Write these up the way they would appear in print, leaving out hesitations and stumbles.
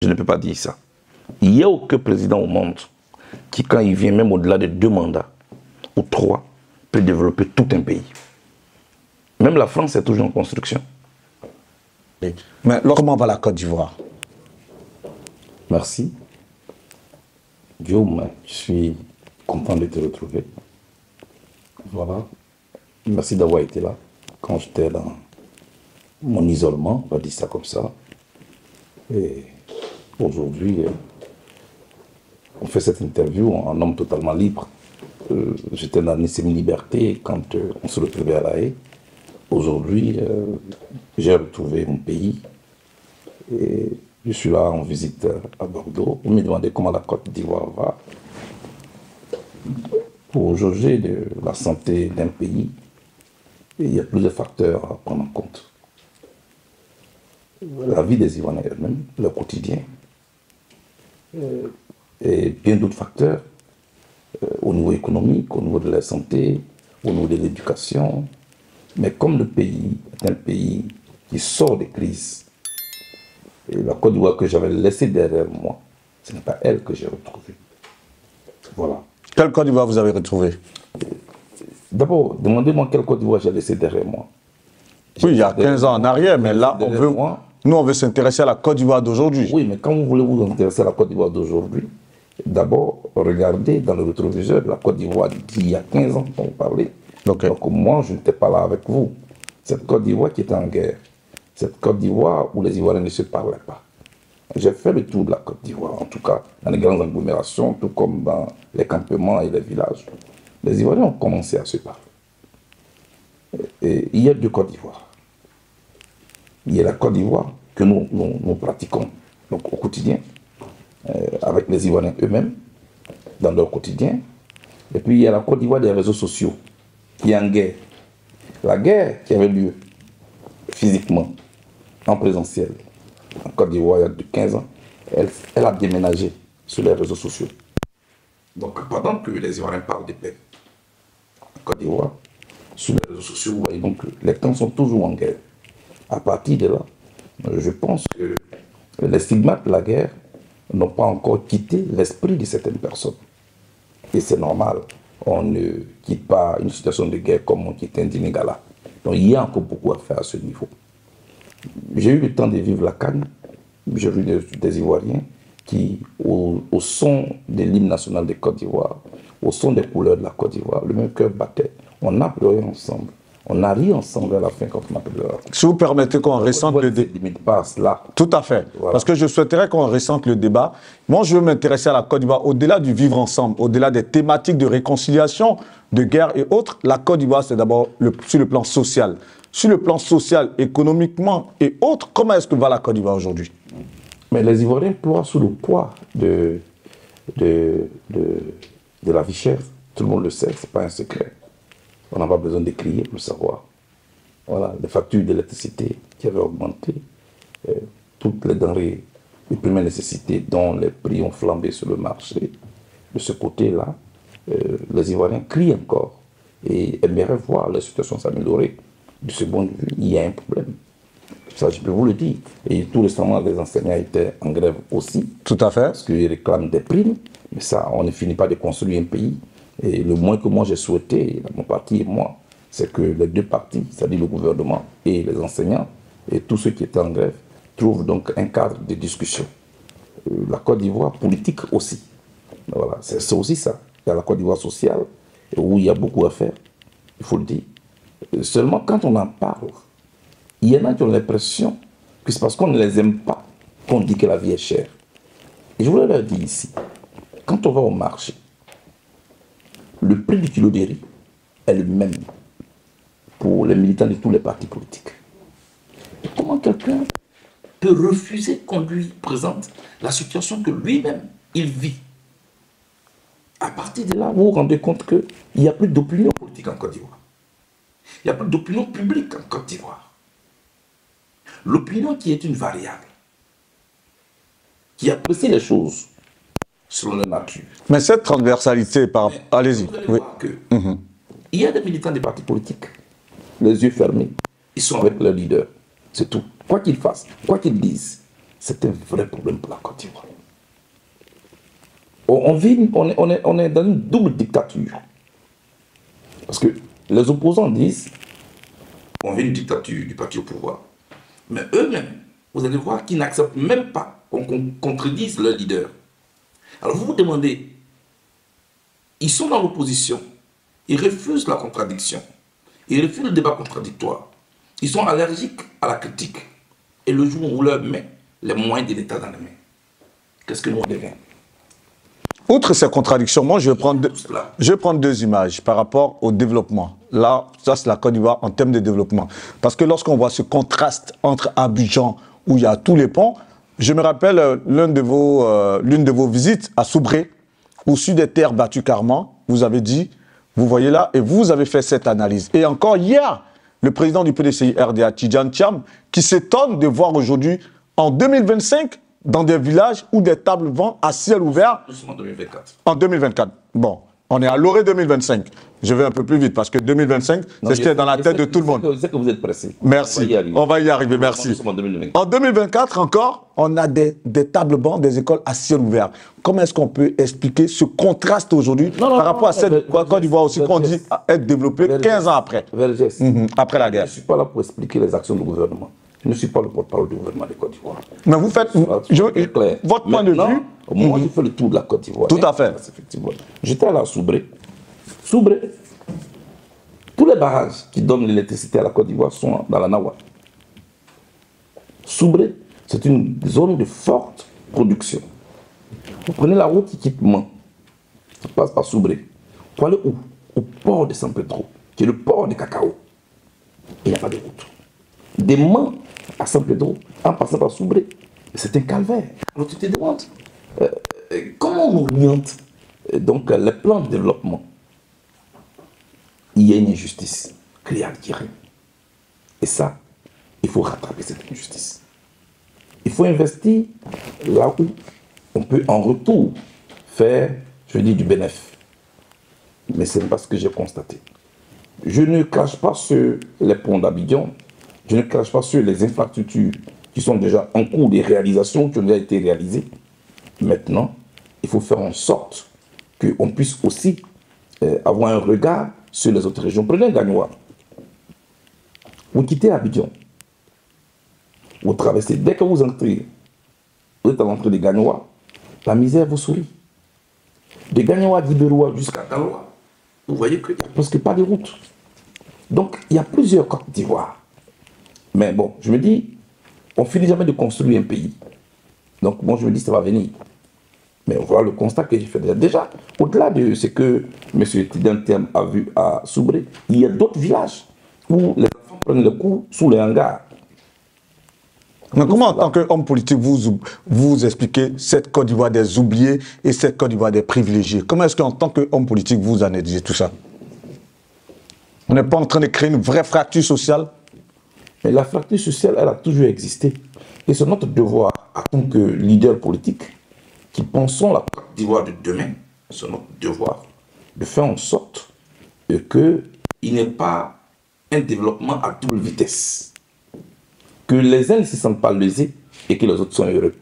ne peux pas dire ça. Il n'y a aucun président au monde qui, quand il vient même au-delà de 2 mandats ou 3, peut développer tout un pays. Même la France est toujours en construction. Mais comment va la Côte d'Ivoire? Merci. Guillaume, je suis content de te retrouver. Voilà. Merci d'avoir été là quand j'étais dans mon isolement, on va dire ça comme ça. Et aujourd'hui, on fait cette interview en homme totalement libre. J'étais dans une semi-liberté quand on se retrouvait à La Haye. Aujourd'hui, j'ai retrouvé mon pays et je suis là en visite à Bordeaux. Vous me demandez comment la Côte d'Ivoire va. Pour jauger de la santé d'un pays, il y a plusieurs facteurs à prendre en compte. La vie des Ivoiriens eux-mêmes, leur quotidien, et bien d'autres facteurs au niveau économique, au niveau de la santé, au niveau de l'éducation. Mais comme le pays est un pays qui sort des crises, et la Côte d'Ivoire que j'avais laissée derrière moi, ce n'est pas elle que j'ai retrouvée. Voilà. Quelle Côte d'Ivoire vous avez retrouvé? D'abord, demandez-moi quelle Côte d'Ivoire j'ai laissée derrière moi. Oui, il y a 15 ans en arrière, mais là, nous, on veut s'intéresser à la Côte d'Ivoire d'aujourd'hui. Oui, mais quand vous voulez vous intéresser à la Côte d'Ivoire d'aujourd'hui, d'abord, regardez dans le rétroviseur la Côte d'Ivoire d'il y a 15 ans dont vous parlez. Okay. Donc moi, je n'étais pas là avec vous. Cette Côte d'Ivoire qui était en guerre, cette Côte d'Ivoire où les Ivoiriens ne se parlaient pas. J'ai fait le tour de la Côte d'Ivoire, en tout cas dans les grandes agglomérations, tout comme dans les campements et les villages. Les Ivoiriens ont commencé à se parler. Et il y a 2 Côtes d'Ivoire. Il y a la Côte d'Ivoire que nous pratiquons donc, au quotidien, avec les Ivoiriens eux-mêmes, dans leur quotidien. Et puis il y a la Côte d'Ivoire des réseaux sociaux, qui est en guerre. La guerre qui avait lieu physiquement, en présentiel, en Côte d'Ivoire il y a 15 ans, elle a déménagé sur les réseaux sociaux. Donc pendant que les Ivoiriens parlent de paix en Côte d'Ivoire, sur les réseaux sociaux, vous voyez donc les camps sont toujours en guerre. À partir de là, je pense que les stigmates de la guerre n'ont pas encore quitté l'esprit de certaines personnes. Et c'est normal. On ne quitte pas une situation de guerre comme on quitte un dîner gala. Donc il y a encore beaucoup à faire à ce niveau. J'ai eu le temps de vivre la Cannes. J'ai vu des Ivoiriens qui, au son de l'hymne national de Côte d'Ivoire, au son des couleurs de la Côte d'Ivoire, le même cœur battait. On a pleuré ensemble. On a ri ensemble à la fin quand on a pleuré. Si vous permettez qu'on ressente le débat. Tout à fait. Voilà. Parce que je souhaiterais qu'on ressente le débat. Moi, je veux m'intéresser à la Côte d'Ivoire au-delà du vivre ensemble, au-delà des thématiques de réconciliation, de guerre et autres. La Côte d'Ivoire, c'est d'abord sur le plan social. Sur le plan social, économiquement et autres, comment est-ce que va la Côte d'Ivoire aujourd'hui? Mais les Ivoiriens pleurent sous le poids de la vie chère. Tout le monde le sait, ce n'est pas un secret. On n'a pas besoin de crier pour le savoir. Voilà, les factures d'électricité qui avaient augmenté, toutes les denrées de première nécessité dont les prix ont flambé sur le marché. De ce côté-là, les Ivoiriens crient encore et aimeraient voir la situation s'améliorer. De ce point de vue, il y a un problème. Ça, je peux vous le dire. Et tout récemment, les enseignants étaient en grève aussi. Tout à fait. Parce qu'ils réclament des primes. Mais ça, on ne finit pas de construire un pays. Et le moins que moi j'ai souhaité, mon parti et moi, c'est que les 2 partis, c'est-à-dire le gouvernement et les enseignants, et tous ceux qui étaient en grève, trouvent donc un cadre de discussion. La Côte d'Ivoire politique aussi. Voilà, c'est aussi ça. Il y a la Côte d'Ivoire sociale, où il y a beaucoup à faire, il faut le dire. Seulement quand on en parle, il y en a qui ont l'impression que c'est parce qu'on ne les aime pas qu'on dit que la vie est chère. Et je voulais leur dire ici, quand on va au marché, le prix du kilo de riz est le même pour les militants de tous les partis politiques. Et comment quelqu'un peut refuser qu'on lui présente la situation que lui-même, il vit? À partir de là, vous vous rendez compte qu'il n'y a plus d'opinion politique en Côte d'Ivoire. Il n'y a plus d'opinion publique en Côte d'Ivoire. L'opinion qui est une variable, qui apprécie les choses selon la nature. Mais cette transversalité, allez-y. Oui. Il y a des militants des partis politiques, les yeux fermés, ils sont avec leur leader, c'est tout. Quoi qu'ils fassent, quoi qu'ils disent, c'est un vrai problème pour la Côte d'Ivoire. On est dans une double dictature. Parce que les opposants disent qu'on vit une dictature du parti au pouvoir. Mais eux-mêmes, vous allez voir qu'ils n'acceptent même pas qu'on contredise leur leader. Alors vous vous demandez, ils sont dans l'opposition, ils refusent la contradiction, ils refusent le débat contradictoire, ils sont allergiques à la critique. Et le jour où on leur met les moyens de l'État dans les mains, qu'est-ce que nous devient? Outre ces contradictions, moi je vais prendre deux images par rapport au développement. Là, ça c'est la Côte d'Ivoire en termes de développement. Parce que lorsqu'on voit ce contraste entre Abidjan, où il y a tous les ponts, je me rappelle l'une de vos visites à Soubré, au sud des terres battues carrément, vous avez dit, vous voyez là, et vous avez fait cette analyse. Et encore hier, le président du PDCI RDA, Tidjane Thiam, qui s'étonne de voir aujourd'hui, en 2025, dans des villages où des tables vendent à ciel ouvert. En 2024. En 2024. Bon, on est à l'orée 2025. Je vais un peu plus vite parce que 2025, c'est ce qui est dans la tête de tout le monde. Je sais que vous êtes pressé. Merci. On va y arriver, merci. En 2024 encore, on a des tables bancs, des écoles à ciel ouvert. Comment est-ce qu'on peut expliquer ce contraste aujourd'hui par rapport à cette Côte d'Ivoire aussi qu'on dit être développée 15 ans après, après la guerre? Je ne suis pas là pour expliquer les actions du gouvernement. Je ne suis pas le porte-parole du gouvernement de Côte d'Ivoire. Mais vous faites, votre point de vue... Moi, je fais le tour de la Côte d'Ivoire. Tout à fait. Effectivement. J'étais allé à Soubré. Soubré, tous les barrages qui donnent l'électricité à la Côte d'Ivoire sont dans la Nawa. Soubré, c'est une zone de forte production. Vous prenez la route qui quitte Mans, ça passe par Soubré. Pour aller où? Au port de San Pedro, qui est le port de cacao. Il n'y a pas de route. Des Mans à San Pedro, en passant par Soubré, c'est un calvaire. Alors tu te demandes, comment on oriente donc les plans de développement? Il y a une injustice claire qui règne. Et ça, il faut rattraper cette injustice. Il faut investir là où on peut en retour faire, je dis, du bénéfice. Mais ce n'est pas ce que j'ai constaté. Je ne crache pas sur les ponts d'Abidjan, je ne crache pas sur les infrastructures qui sont déjà en cours de réalisation, qui ont déjà été réalisées. Maintenant, il faut faire en sorte qu'on puisse aussi avoir un regard sur les autres régions. Prenez Gagnoa. Vous quittez Abidjan. Vous traversez. Dès que vous entrez, vous êtes à l'entrée de Gagnoa, la misère vous sourit. De Gagnoa d'Iberoa jusqu'à Galoa, vous voyez qu'il n'y a presque pas de route. Donc, il y a plusieurs Côtes d'Ivoire. Mais bon, je me dis, on ne finit jamais de construire un pays. Donc, moi, je me dis, ça va venir. Mais voilà le constat que j'ai fait déjà. Au-delà de ce que M. Tidjane Thiam a vu à Soubré, il y a d'autres villages où les enfants prennent le coup sous les hangars. Mais comment, en tant qu'homme politique, vous expliquez cette Côte d'Ivoire des oubliés et cette Côte d'Ivoire des privilégiés? Comment est-ce qu'en tant qu'homme politique, vous analysez tout ça? On n'est pas en train de créer une vraie fracture sociale? Mais la fracture sociale, elle a toujours existé. Et c'est notre devoir, en tant que leader politique, qui pensons la Côte d'Ivoire de demain, c'est notre devoir de faire en sorte qu'il n'y ait pas un développement à double vitesse. Que les uns ne se sentent pas lésés et que les autres sont heureux.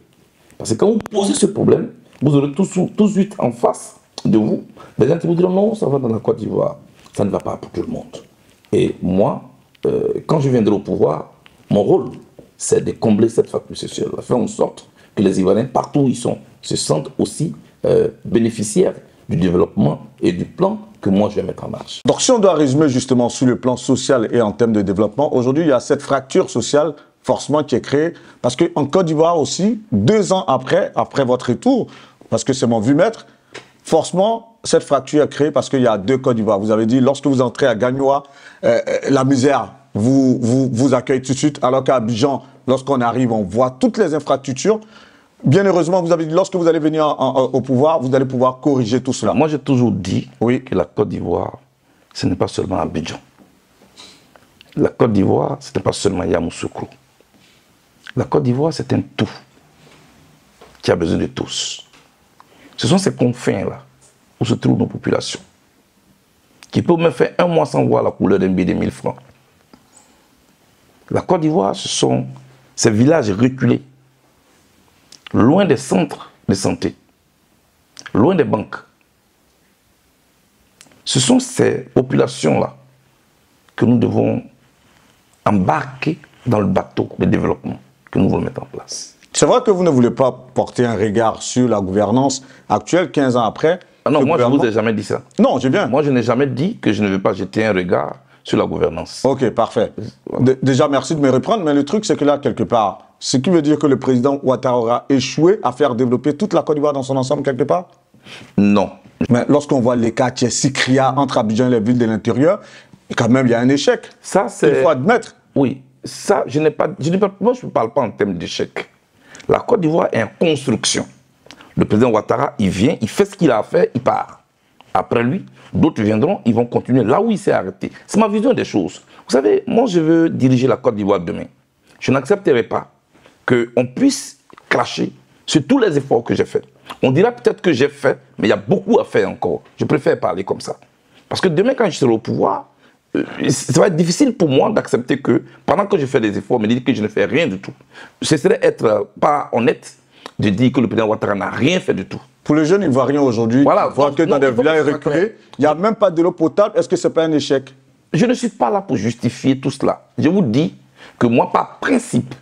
Parce que quand vous posez ce problème, vous aurez tout de suite en face de vous des gens qui vous diront non, ça va dans la Côte d'Ivoire, ça ne va pas pour tout le monde. Et moi, quand je viendrai au pouvoir, mon rôle, c'est de combler cette fracture sociale, de faire en sorte que les Ivoiriens, partout où ils sont, se sentent aussi bénéficiaires du développement et du plan que moi je vais mettre en marche. Donc si on doit résumer justement sur le plan social et en termes de développement, aujourd'hui il y a cette fracture sociale forcément qui est créée, parce qu'en Côte d'Ivoire aussi, 2 ans après votre retour, parce que c'est mon vu-maître, forcément cette fracture est créée parce qu'il y a 2 Côtes d'Ivoire. Vous avez dit, lorsque vous entrez à Gagnoa, la misère vous accueille tout de suite, alors qu'à Abidjan, lorsqu'on arrive, on voit toutes les infrastructures. Bien heureusement, vous avez dit, lorsque vous allez venir au pouvoir, vous allez pouvoir corriger tout cela. Moi, j'ai toujours dit que la Côte d'Ivoire, ce n'est pas seulement Abidjan. La Côte d'Ivoire, ce n'est pas seulement Yamoussoukro. La Côte d'Ivoire, c'est un tout qui a besoin de tous. Ce sont ces confins-là où se trouvent nos populations, qui peuvent me faire 1 mois sans voir la couleur d'un billet de 1000 francs. La Côte d'Ivoire, ce sont ces villages reculés loin des centres de santé, loin des banques. Ce sont ces populations-là que nous devons embarquer dans le bateau de développement que nous voulons mettre en place. C'est vrai que vous ne voulez pas porter un regard sur la gouvernance actuelle, 15 ans après. Ah non, moi je ne vous ai jamais dit ça. Non, j'ai bien. Moi je n'ai jamais dit que je ne veux pas jeter un regard sur la gouvernance. Ok, parfait. Déjà, merci de me reprendre, mais le truc c'est que là, quelque part, ce qui veut dire que le président Ouattara aura échoué à faire développer toute la Côte d'Ivoire dans son ensemble, quelque part? Non. Mais lorsqu'on voit les quartiers si criards entre Abidjan et les villes de l'intérieur, quand même, il y a un échec. Ça, c'est... Il faut admettre. Oui, ça, moi, je ne parle pas en termes d'échec. La Côte d'Ivoire est en construction. Le président Ouattara, il vient, il fait ce qu'il a à faire, il part. Après lui, d'autres viendront, ils vont continuer là où il s'est arrêté. C'est ma vision des choses. Vous savez, moi, je veux diriger la Côte d'Ivoire demain. Je n'accepterai pas qu'on puisse cracher sur tous les efforts que j'ai faits. On dira peut-être que j'ai fait, mais il y a beaucoup à faire encore. Je préfère parler comme ça. Parce que demain, quand je serai au pouvoir, ça va être difficile pour moi d'accepter que, pendant que je fais des efforts, me dire que je ne fais rien du tout. Ce serait être pas honnête de dire que le président Ouattara n'a rien fait du tout. Pour les jeunes Ivoiriens aujourd'hui, voilà, voir que dans des villages reculés, il n'y a même pas de l'eau potable, est-ce que ce n'est pas un échec? Je ne suis pas là pour justifier tout cela. Je vous dis que moi, par principe,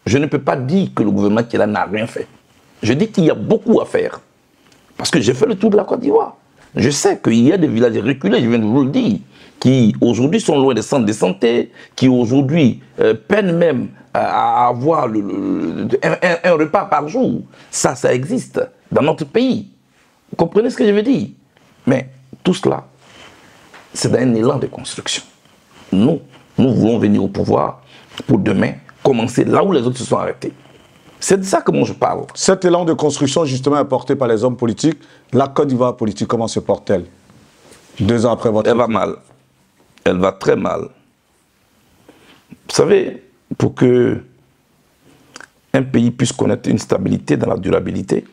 je ne peux pas dire que le gouvernement qui est là n'a rien fait. Je dis qu'il y a beaucoup à faire. Parce que j'ai fait le tour de la Côte d'Ivoire. Je sais qu'il y a des villages reculés, je viens de vous le dire, qui aujourd'hui sont loin des centres de santé, qui aujourd'hui peinent même à avoir un repas par jour. Ça existe dans notre pays. Vous comprenez ce que je veux dire? Mais tout cela, c'est dans un élan de construction. Nous voulons venir au pouvoir pour demain commencer là où les autres se sont arrêtés. C'est de ça que moi je parle. Cet élan de construction justement est porté par les hommes politiques. La Côte d'Ivoire politique, comment se porte-t-elle 2 ans après votre... Elle va mal. Elle va très mal. Vous savez, pour que un pays puisse connaître une stabilité dans la durabilité,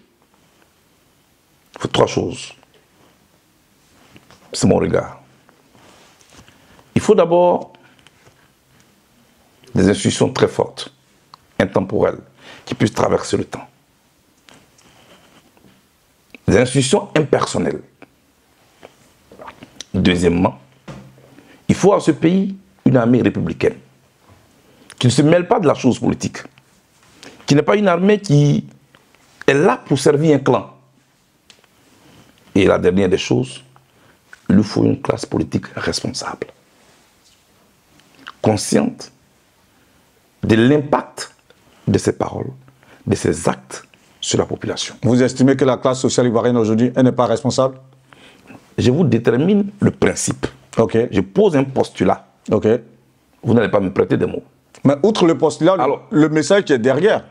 il faut 3 choses. C'est mon regard. Il faut d'abord des institutions très fortes, intemporelles, qui puissent traverser le temps. Des institutions impersonnelles. Deuxièmement, il faut à ce pays une armée républicaine qui ne se mêle pas de la chose politique, qui n'est pas une armée qui est là pour servir un clan. Et la dernière des choses, il lui faut une classe politique responsable, consciente de l'impact de ses paroles, de ses actes sur la population. Vous estimez que la classe sociale ivoirienne aujourd'hui, elle n'est pas responsable? Je vous détermine le principe. Ok. Je pose un postulat. Ok. Vous n'allez pas me prêter des mots. Mais outre le postulat, alors, le message qui est derrière.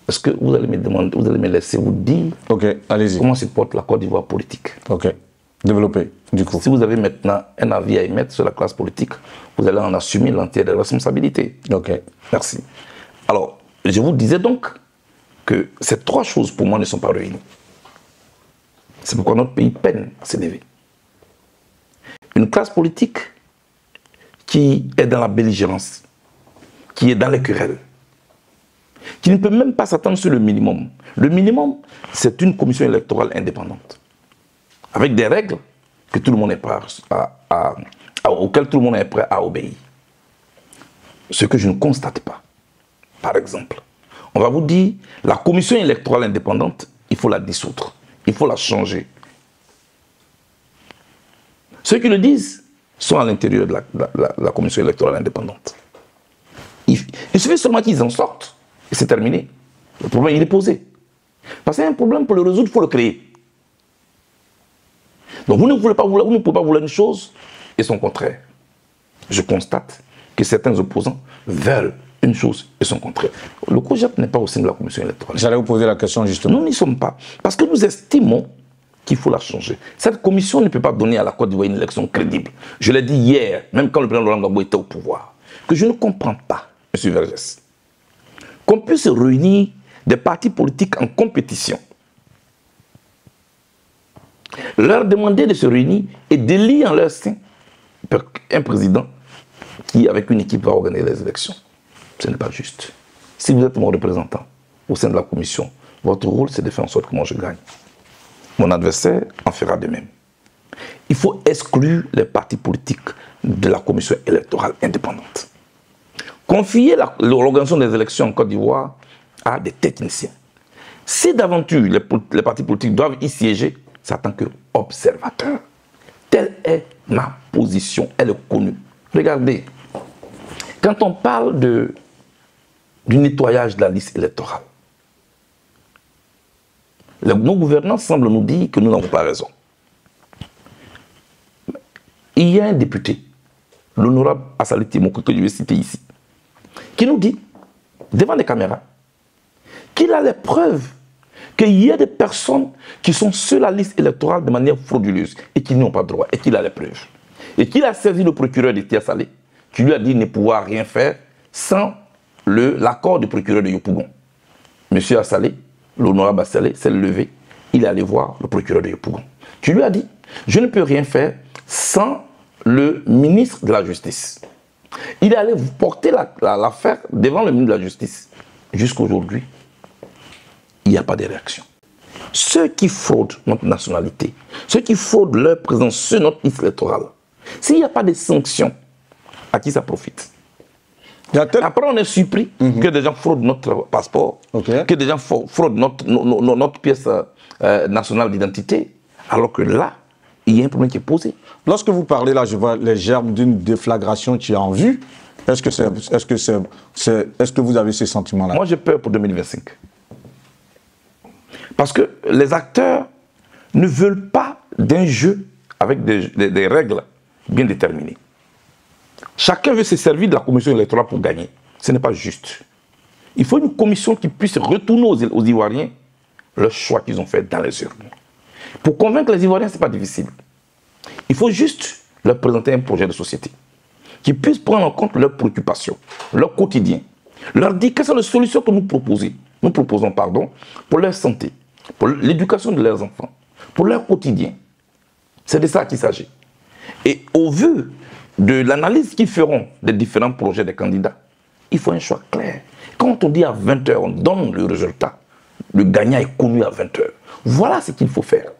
Est-ce que vous allez me demander, vous allez me laisser vous dire allez-y. Comment se porte la Côte d'Ivoire politique? Ok. Développez, du coup. Si vous avez maintenant un avis à émettre sur la classe politique, vous allez en assumer l'entière responsabilité. Ok. Merci. Alors, je vous disais donc que ces 3 choses pour moi ne sont pas réunies. C'est pourquoi notre pays peine à s'élever. Une classe politique qui est dans la belligérance, qui est dans les querelles, qui ne peut même pas s'attendre sur le minimum. Le minimum, c'est une commission électorale indépendante, avec des règles que tout le monde est prêt auxquelles tout le monde est prêt à obéir. Ce que je ne constate pas. Par exemple, on va vous dire, la commission électorale indépendante, il faut la dissoudre, il faut la changer. Ceux qui le disent sont à l'intérieur de la commission électorale indépendante. Il suffit seulement qu'ils en sortent, et c'est terminé. Le problème, il est posé. Parce qu'il y a un problème, pour le résoudre, il faut le créer. Donc vous ne pouvez pas vouloir une chose et son contraire. Je constate que certains opposants veulent une chose et son contraire. Le COJEP n'est pas au sein de la commission électorale. J'allais vous poser la question justement. Nous n'y sommes pas. Parce que nous estimons qu'il faut la changer. Cette commission ne peut pas donner à la Côte d'Ivoire une élection crédible. Je l'ai dit hier, même quand le président Laurent Gbagbo était au pouvoir, que je ne comprends pas, M. Vergès, qu'on puisse réunir des partis politiques en compétition, leur demander de se réunir et d'élire en leur sein un président qui, avec une équipe, va organiser les élections. Ce n'est pas juste. Si vous êtes mon représentant au sein de la commission, votre rôle, c'est de faire en sorte que moi je gagne. Mon adversaire en fera de même. Il faut exclure les partis politiques de la commission électorale indépendante. Confier l'organisation des élections en Côte d'Ivoire à des techniciens. Si d'aventure les partis politiques doivent y siéger, c'est en tant qu'observateurs. Telle est ma position, elle est connue. Regardez, quand on parle du nettoyage de la liste électorale, nos gouvernants semblent nous dire que nous n'avons pas raison. Il y a un député, l'honorable Assali Timoko, que je vais citer ici, qui nous dit, devant les caméras, qu'il a les preuves qu'il y a des personnes qui sont sur la liste électorale de manière frauduleuse et qui n'y ont pas droit, et qu'il a les preuves. Et qu'il a saisi le procureur de Tia Salé, qui lui a dit ne pouvoir rien faire sans l'accord du procureur de Yopougon. Monsieur Assalé, l'honorable Assalé, s'est levé, il est allé voir le procureur de Yopougon, qui lui a dit, je ne peux rien faire sans le ministre de la Justice. Il est allé porter l'affaire devant le ministre de la Justice. Jusqu'à aujourd'hui, il n'y a pas de réaction. Ceux qui fraudent notre nationalité, ceux qui fraudent leur présence sur notre liste électorale, s'il n'y a pas de sanctions, à qui ça profite? Après, on est surpris que des gens fraudent notre passeport, que des gens fraudent notre pièce nationale d'identité, alors que là, il y a un problème qui est posé. Lorsque vous parlez là, je vois les germes d'une déflagration qui est en vue. Est-ce que vous avez ce sentiment-là? Moi, j'ai peur pour 2025. Parce que les acteurs ne veulent pas d'un jeu avec des règles bien déterminées. Chacun veut se servir de la commission électorale pour gagner. Ce n'est pas juste. Il faut une commission qui puisse retourner aux Ivoiriens le choix qu'ils ont fait dans les urnes. Pour convaincre les Ivoiriens, ce n'est pas difficile. Il faut juste leur présenter un projet de société qui puisse prendre en compte leurs préoccupations, leur quotidien, leur dire quelles sont les solutions que nous proposons pour leur santé, pour l'éducation de leurs enfants, pour leur quotidien. C'est de ça qu'il s'agit. Et au vu de l'analyse qu'ils feront des différents projets des candidats, il faut un choix clair. Quand on dit à 20 h, on donne le résultat. Le gagnant est connu à 20 h. Voilà ce qu'il faut faire.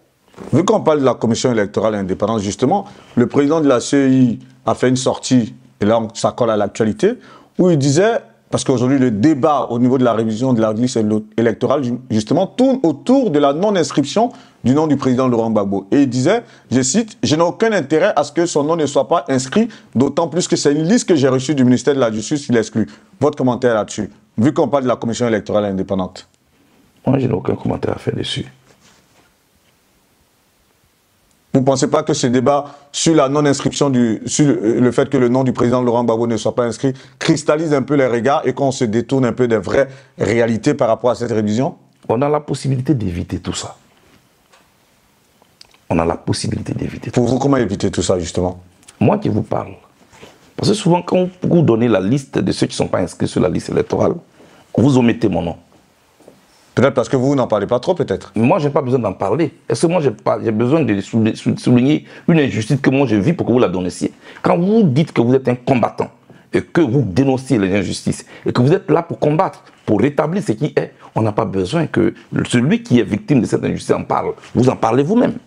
Vu qu'on parle de la commission électorale indépendante, justement, le président de la CEI a fait une sortie, et là ça colle à l'actualité, où il disait, parce qu'aujourd'hui le débat au niveau de la révision de la liste électorale, justement, tourne autour de la non-inscription du nom du président Laurent Gbagbo. Et il disait, je cite, « Je n'ai aucun intérêt à ce que son nom ne soit pas inscrit, d'autant plus que c'est une liste que j'ai reçue du ministère de la Justice qui l'exclut. » Votre commentaire là-dessus, vu qu'on parle de la commission électorale indépendante? Moi, je n'ai aucun commentaire à faire dessus. Vous ne pensez pas que ce débat sur la non-inscription, sur le fait que le nom du président Laurent Gbagbo ne soit pas inscrit, cristallise un peu les regards et qu'on se détourne un peu des vraies réalités par rapport à cette révision? On a la possibilité d'éviter tout ça. On a la possibilité d'éviter tout ça. Pour vous, comment éviter tout ça, justement? Moi qui vous parle. Parce que souvent, quand vous donnez la liste de ceux qui ne sont pas inscrits sur la liste électorale, vous omettez mon nom. Peut-être parce que vous n'en parlez pas trop, peut-être. Moi, je n'ai pas besoin d'en parler. Est-ce que moi, j'ai besoin de souligner une injustice que moi, je vis pour que vous la donniez? Quand vous dites que vous êtes un combattant et que vous dénoncez les injustices et que vous êtes là pour combattre, pour rétablir ce qui est, on n'a pas besoin que celui qui est victime de cette injustice en parle. Vous en parlez vous-même.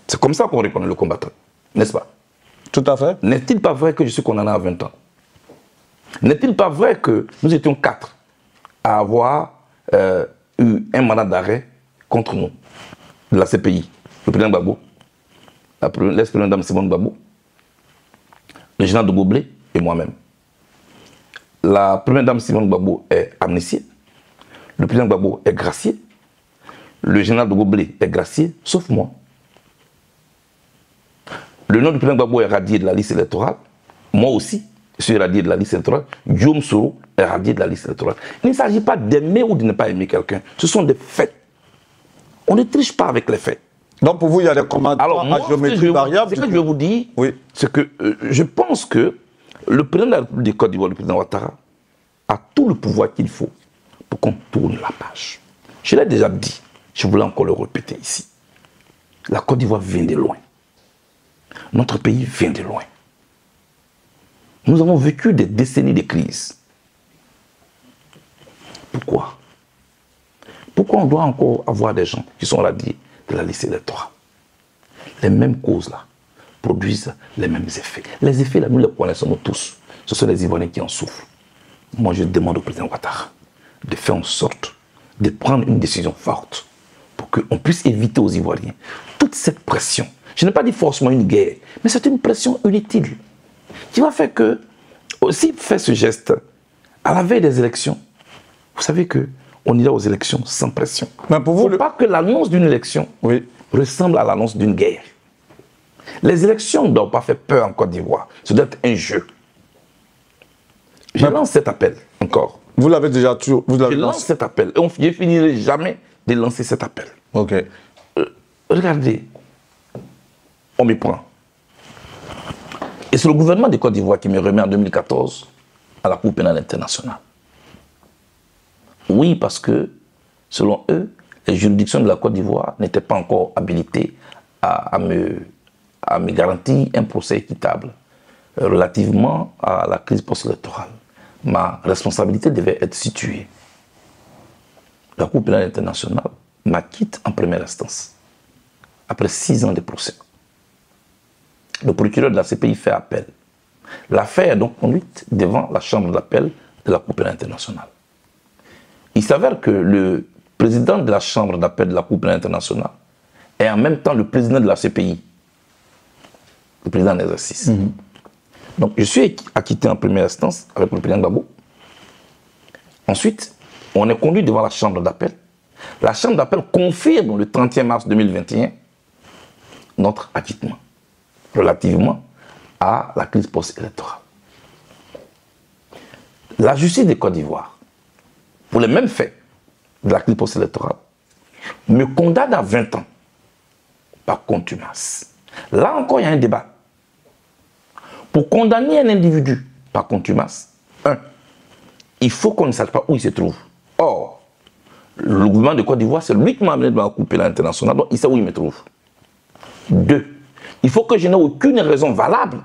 C'est comme ça qu'on reconnaît le combattant, n'est-ce pas? Tout à fait. N'est-il pas vrai que je suis condamné à 20 ans? N'est-il pas vrai que nous étions 4 à avoir eu un mandat d'arrêt contre nous, de la CPI, le président Gbagbo, l'ex-première dame Simone Gbagbo, le général de Goblet et moi-même. La première dame Simone Gbagbo est amnistiée, le président Gbagbo est gracié, le général de Goblet est gracié, sauf moi. Le nom du président Gbagbo est radié de la liste électorale, moi aussi, je suis radié de la liste électorale, Guillaume Soro est radié de la liste électorale. Il ne s'agit pas d'aimer ou de ne pas aimer quelqu'un, ce sont des faits. On ne triche pas avec les faits. Donc pour vous, il y a des commentaires à géométrie variable. Ce que je veux vous dire, oui, c'est que je pense que le président de la République de Côte d'Ivoire, le président Ouattara, a tout le pouvoir qu'il faut pour qu'on tourne la page. Je l'ai déjà dit, je voulais encore le répéter ici. La Côte d'Ivoire vient de loin. Notre pays vient de loin. Nous avons vécu des décennies de crise. Pourquoi? Pourquoi on doit encore avoir des gens qui sont radiés de la liste électorale? Les mêmes causes-là produisent les mêmes effets. Les effets, là, nous les connaissons tous. Ce sont les Ivoiriens qui en souffrent. Moi, je demande au président Ouattara de faire en sorte de prendre une décision forte pour qu'on puisse éviter aux Ivoiriens toute cette pression. Je n'ai pas dit forcément une guerre, mais c'est une pression inutile qui va faire que, s'il fait ce geste à la veille des élections, vous savez qu'on ira aux élections sans pression. Mais pour vous, il ne faut pas que l'annonce d'une élection ressemble à l'annonce d'une guerre. Les élections ne doivent pas faire peur en Côte d'Ivoire. Ça doit être un jeu. Je lance cet appel encore. Vous l'avez déjà toujours. Je lance cet appel. Et je ne finirai jamais de lancer cet appel. Ok. Regardez, on me prend. Et c'est le gouvernement de Côte d'Ivoire qui me remet en 2014 à la Cour pénale internationale. Oui, parce que, selon eux, les juridictions de la Côte d'Ivoire n'étaient pas encore habilitées à me garantir un procès équitable relativement à la crise post-électorale. Ma responsabilité devait être située. La Cour pénale internationale m'acquitte en première instance, après 6 ans de procès. Le procureur de la CPI fait appel. L'affaire est donc conduite devant la chambre d'appel de la Cour pénale internationale. Il s'avère que le président de la chambre d'appel de la Cour pénale internationale est en même temps le président de la CPI, le président en exercice. Donc je suis acquitté en première instance avec le président Gbagbo. Ensuite, on est conduit devant la chambre d'appel. La chambre d'appel confirme le 31 mars 2021 notre acquittement relativement à la crise post-électorale. La justice de Côte d'Ivoire, pour les mêmes faits de la crise post-électorale, me condamne à 20 ans par contumace. Là encore, il y a un débat. Pour condamner un individu par contumace, il faut qu'on ne sache pas où il se trouve. Or, le gouvernement de Côte d'Ivoire, c'est lui qui m'a amené dans la Cour pénale internationale, donc il sait où il me trouve. 2, il faut que je n'ai aucune raison valable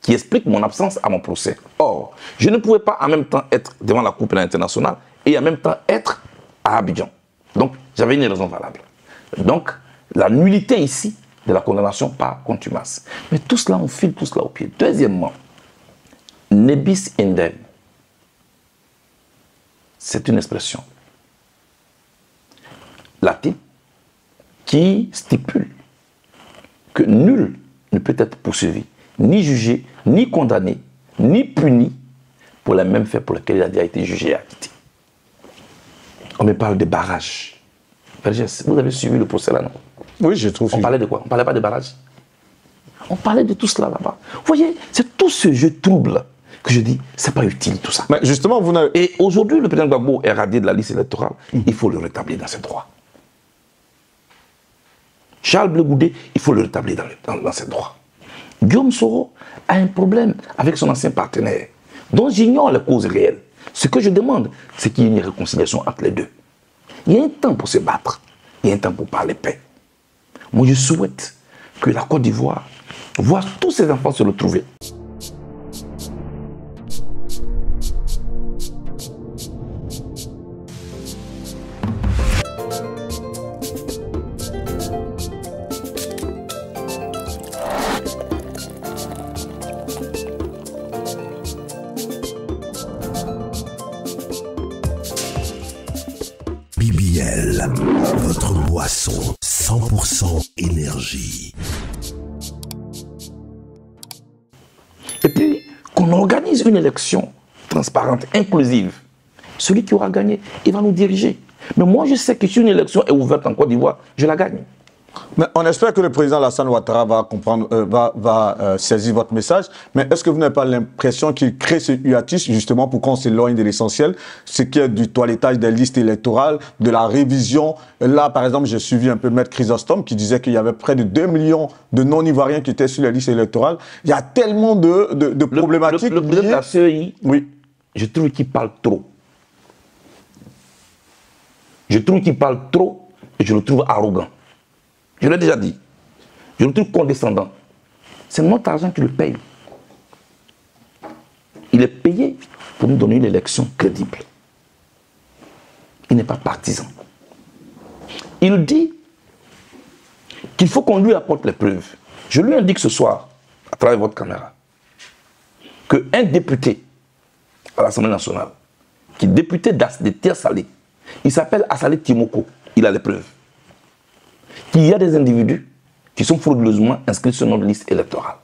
qui explique mon absence à mon procès. Or, je ne pouvais pas en même temps être devant la Cour pénale internationale et en même temps être à Abidjan. Donc, j'avais une raison valable. Donc, la nullité ici de la condamnation par contumace. Mais tout cela, on file tout cela au pied. Deuxièmement, nebis indem, c'est une expression latine qui stipule que nul ne peut être poursuivi, ni jugé, ni condamné, ni puni pour les mêmes faits pour lesquels il a déjà été jugé et acquitté. On me parle de barrages. Vergès, vous avez suivi le procès là, non? Oui, je trouve. On parlait de quoi? On ne parlait pas de barrages. On parlait de tout cela là-bas. Vous voyez, c'est tout ce jeu trouble que je dis, c'est pas utile tout ça. Mais justement, vous n'avez... Et aujourd'hui, le président Gbagbo est radié de la liste électorale. Il faut le rétablir dans ses droits. Charles Blé Goudé, il faut le rétablir dans ses droits. Guillaume Soro a un problème avec son ancien partenaire, dont j'ignore les causes réelles. Ce que je demande, c'est qu'il y ait une réconciliation entre les deux. Il y a un temps pour se battre, il y a un temps pour parler paix. Moi, je souhaite que la Côte d'Ivoire voit tous ses enfants se retrouver. BBL, votre boisson 100% énergie. Et puis, qu'on organise une élection transparente, inclusive. Celui qui aura gagné, il va nous diriger. Mais moi, je sais que si une élection est ouverte en Côte d'Ivoire, je la gagne. Mais on espère que le président Alassane Ouattara va comprendre, va saisir votre message. Mais est-ce que vous n'avez pas l'impression qu'il crée ce hiatus justement pour qu'on s'éloigne de l'essentiel, ce qui est du toilettage des listes électorales, de la révision? Là, par exemple, j'ai suivi un peu Maître Chrysostome qui disait qu'il y avait près de 2 millions de non-ivoiriens qui étaient sur les listes électorales. Il y a tellement de problématiques. Le président de la CEI, oui, je trouve qu'il parle trop. Je trouve qu'il parle trop et je le trouve arrogant. Je l'ai déjà dit. Je le trouve condescendant. C'est notre argent qui le paye. Il est payé pour nous donner une élection crédible. il n'est pas partisan. Il dit qu'il faut qu'on lui apporte les preuves. Je lui indique ce soir, à travers votre caméra, qu'un député à l'Assemblée nationale, qui est député de Tia-Salé, il s'appelle Assalé Timoko, il a les preuves, qu'il y a des individus qui sont frauduleusement inscrits sur notre liste électorale.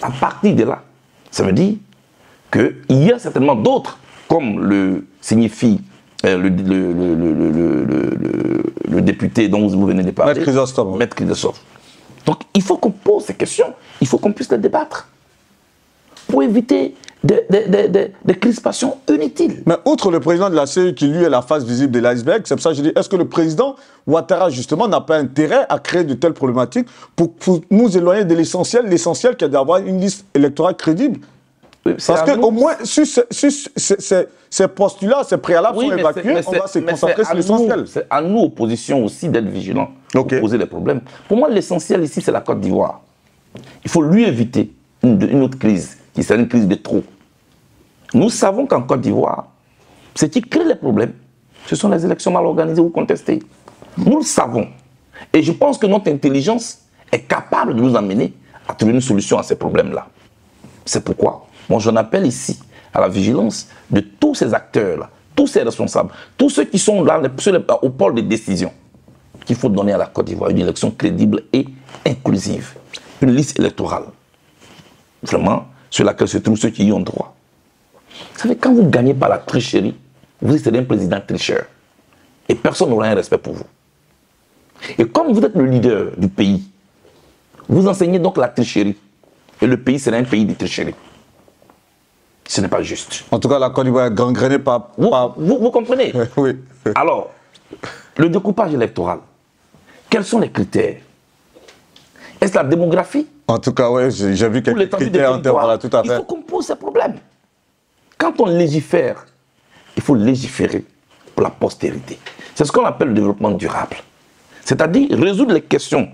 À partir de là, ça veut dire qu'il y a certainement d'autres, comme le signifie le député dont vous venez de parler. Maître Chrysostome. Maître Chrysostome. Donc il faut qu'on pose ces questions, il faut qu'on puisse les débattre pour éviter des crispations inutiles. Mais outre le président de la CEI qui lui est la face visible de l'iceberg, c'est pour ça que je dis, est-ce que le président Ouattara justement n'a pas intérêt à créer de telles problématiques pour nous éloigner de l'essentiel qui est d'avoir une liste électorale crédible? Parce qu'au moins, sur ces postulats, ces préalables sont évacués, on va se concentrer sur l'essentiel. C'est à nous, opposition aussi, d'être vigilants pour poser les problèmes. Pour moi, l'essentiel ici, c'est la Côte d'Ivoire. Il faut lui éviter une autre crise, qui serait une crise de trop. Nous savons qu'en Côte d'Ivoire, ce qui crée les problèmes, ce sont les élections mal organisées ou contestées. Nous le savons. Et je pense que notre intelligence est capable de nous amener à trouver une solution à ces problèmes-là. C'est pourquoi, moi, j'en appelle ici à la vigilance de tous ces acteurs-là, tous ces responsables, tous ceux qui sont là au pôle de décision, qu'il faut donner à la Côte d'Ivoire une élection crédible et inclusive. Une liste électorale, vraiment, sur laquelle se trouvent ceux qui y ont droit. Vous savez, quand vous gagnez par la tricherie, vous serez un président tricheur. Et personne n'aura un respect pour vous. Et comme vous êtes le leader du pays, vous enseignez donc la tricherie. Et le pays sera un pays de tricherie. Ce n'est pas juste. En tout cas, la Côte d'Ivoire est gangrénée par... Vous comprenez? Oui. Alors, le découpage électoral, quels sont les critères? Est-ce la démographie? En tout cas, oui, j'ai vu quelques critères en termes, voilà, tout à fait. Il faut qu'on pose ces problèmes. Quand on légifère, il faut légiférer pour la postérité. C'est ce qu'on appelle le développement durable. C'est-à-dire résoudre les questions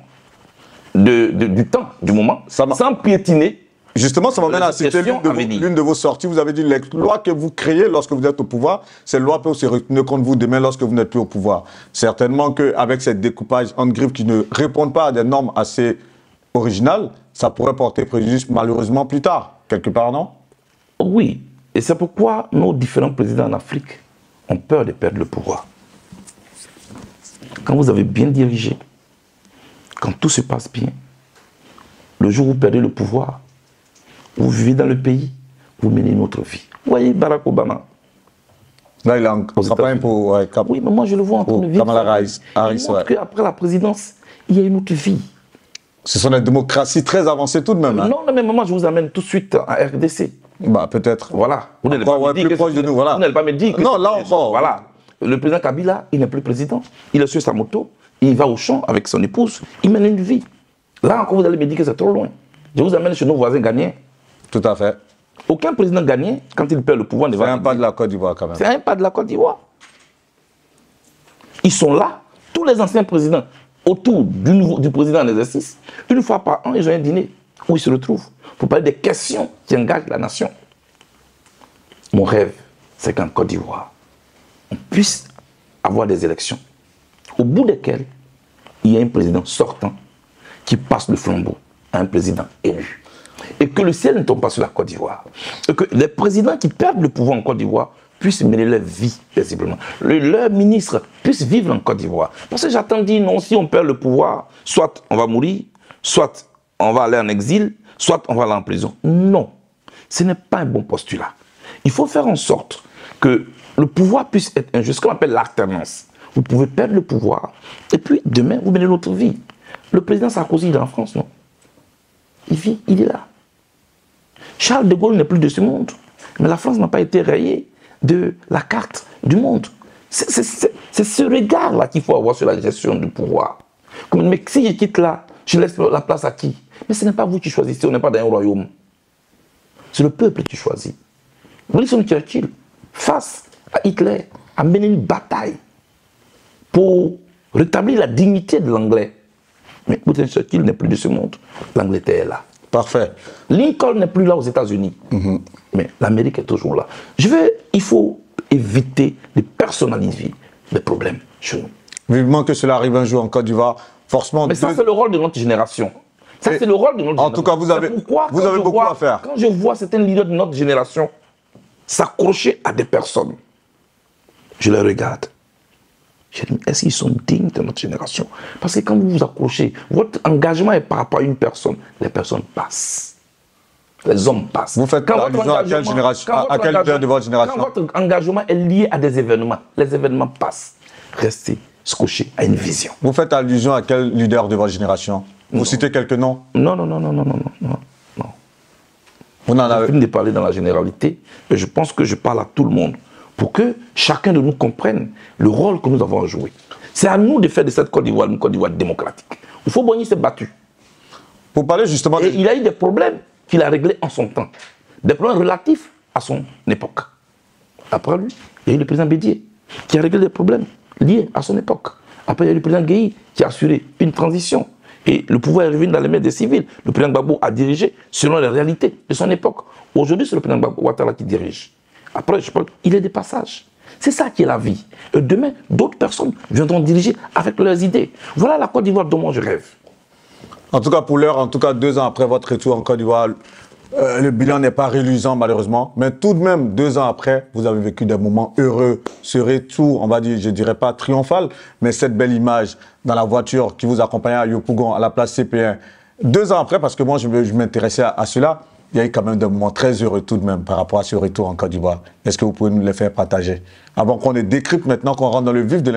du temps, du moment, sans piétiner. Justement, ça m'amène à citer l'une de vos sorties. Vous avez dit les lois que vous créez lorsque vous êtes au pouvoir, ces lois peuvent se retourner contre vous demain lorsque vous n'êtes plus au pouvoir. Certainement qu'avec ce découpage en griffes qui ne répondent pas à des normes assez originales, ça pourrait porter préjudice malheureusement plus tard, quelque part, non? Oui, et c'est pourquoi nos différents présidents en Afrique ont peur de perdre le pouvoir. Quand vous avez bien dirigé, quand tout se passe bien, le jour où vous perdez le pouvoir, vous vivez dans le pays, vous menez une autre vie. Vous voyez Barack Obama. Là, il est en campagne pour... Oui, mais moi je le vois en train de vivre. Kamala Harris. Il montre qu'après la présidence, il y a une autre vie. Ce sont des démocraties très avancées tout de même. Hein? Non, mais moi je vous amène tout de suite à RDC. Bah, peut-être. Voilà. Vous n'allez pas me dire plus proche de nous, voilà. Vous n'allez pas me dire que... Non, là encore. Voilà. Le président Kabila, il n'est plus président. Il est sur sa moto, il va au champ avec son épouse, il mène une vie. Là encore, vous allez me dire que c'est trop loin. Je vous amène chez nos voisins ghanéens. Tout à fait. Aucun président ghanéen, quand il perd le pouvoir, ne va... C'est un pas de la Côte d'Ivoire quand même. C'est un pas de la Côte d'Ivoire. Ils sont là, tous les anciens présidents, autour du président en exercice. Une fois par an, ils ont un dîner où ils se retrouvent pour parler des questions qui engagent la nation. Mon rêve, c'est qu'en Côte d'Ivoire, on puisse avoir des élections au bout desquelles il y a un président sortant qui passe le flambeau à un président élu. Et que le ciel ne tombe pas sur la Côte d'Ivoire. Et que les présidents qui perdent le pouvoir en Côte d'Ivoire puissent mener leur vie paisiblement. Leurs ministres puissent vivre en Côte d'Ivoire. Parce que j'attends dire non, si on perd le pouvoir, soit on va mourir, soit on va aller en exil, soit on va aller en prison. Non, ce n'est pas un bon postulat. Il faut faire en sorte que le pouvoir puisse être un jeu, ce qu'on appelle l'alternance. Vous pouvez perdre le pouvoir, et puis demain, vous menez votre vie. Le président Sarkozy, il est en France, non? Il vit, il est là. Charles de Gaulle n'est plus de ce monde. Mais la France n'a pas été rayée de la carte du monde. C'est ce regard-là qu'il faut avoir sur la gestion du pouvoir. Comme, mais si je quitte là, je laisse la place à qui? Mais ce n'est pas vous qui choisissez, on n'est pas dans un royaume. C'est le peuple qui choisit. Winston Churchill, face à Hitler, a mené une bataille pour rétablir la dignité de l'anglais. Mais Winston Churchill n'est plus de ce monde. L'Angleterre est là. Parfait. Lincoln n'est plus là aux États-Unis. Mais l'Amérique est toujours là. Il faut éviter de personnaliser des problèmes chez nous. Vivement que cela arrive un jour en Côte d'Ivoire. Forcément. Mais ça, c'est le rôle de notre génération. Ça, c'est le rôle de notre génération. En tout cas, vous avez beaucoup à faire. Quand je vois certains leaders de notre génération s'accrocher à des personnes, je les regarde. Je dis, est-ce qu'ils sont dignes de notre génération? Parce que quand vous vous accrochez, votre engagement est par rapport à une personne, les personnes passent. Les hommes passent. Vous faites allusion à quelle génération, à quel leader de votre génération? Quand votre engagement est lié à des événements, les événements passent. Restez scotchés à une vision. Vous faites allusion à quel leader de votre génération? Vous citez quelques noms? Non. On en a fini de parler dans la généralité, et je pense que je parle à tout le monde pour que chacun de nous comprenne le rôle que nous avons à jouer. C'est à nous de faire de cette Côte d'Ivoire une Côte d'Ivoire démocratique. Il faut Boni s'est battu. Pour parler justement... Et il a eu des problèmes qu'il a réglés en son temps. Des problèmes relatifs à son époque. Après lui, il y a eu le président Bédié qui a réglé des problèmes liés à son époque. Après, il y a eu le président Gueye qui a assuré une transition. Et le pouvoir est revenu dans les mains des civils. Le président Gbagbo a dirigé selon les réalités de son époque. Aujourd'hui, c'est le président Gbagbo Ouattara qui dirige. Après, je parle, il est des passages. C'est ça qui est la vie. Et demain, d'autres personnes viendront diriger avec leurs idées. Voilà la Côte d'Ivoire dont moi je rêve. En tout cas, pour l'heure, en tout cas, 2 ans après votre retour en Côte d'Ivoire, le bilan n'est pas reluisant, malheureusement. Mais tout de même, 2 ans après, vous avez vécu des moments heureux. Ce retour, on va dire, je ne dirais pas triomphal, mais cette belle image dans la voiture qui vous accompagnait à Yopougon, à la place CP1. 2 ans après, parce que moi, je m'intéressais à cela, il y a eu quand même des moments très heureux tout de même par rapport à ce retour en Côte d'Ivoire. Est-ce que vous pouvez nous les faire partager? Avant qu'on les décrypte maintenant, qu'on rentre dans le vif de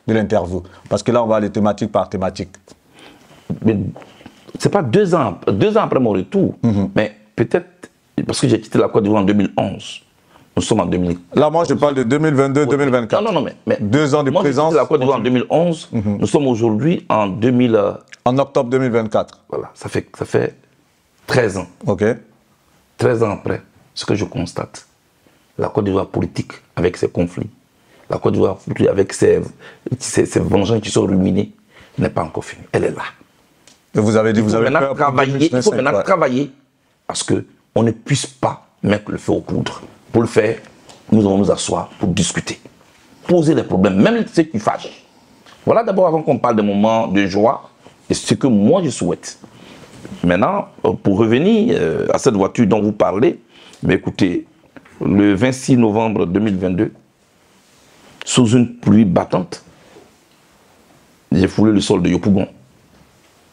l'interview. Parce que là, on va aller thématique par thématique. Ce n'est pas 2 ans après mon retour, mais peut-être, parce que j'ai quitté la Côte d'Ivoire en 2011. Nous sommes en 2000. Là, moi, je parle de 2022-2024. Non, mais 2 ans de présence. J'ai quitté la Côte d'Ivoire en 2011. Nous sommes aujourd'hui en 2000. En octobre 2024. Voilà, ça fait 13 ans. OK. 13 ans après, ce que je constate, la Côte d'Ivoire politique avec ses conflits, la Côte d'Ivoire politique avec ses vengeances qui sont ruminées, n'est pas encore finie. Elle est là. Et vous avez dit, vous avez peur. Il faut maintenant travailler parce qu'on ne puisse pas mettre le feu aux poudres. Pour le faire, nous allons nous asseoir pour discuter, poser les problèmes, même ceux qui fâchent. Voilà d'abord avant qu'on parle des moments de joie et ce que moi je souhaite. Maintenant, pour revenir à cette voiture dont vous parlez, mais écoutez, le 26 novembre 2022, sous une pluie battante, j'ai foulé le sol de Yopougon.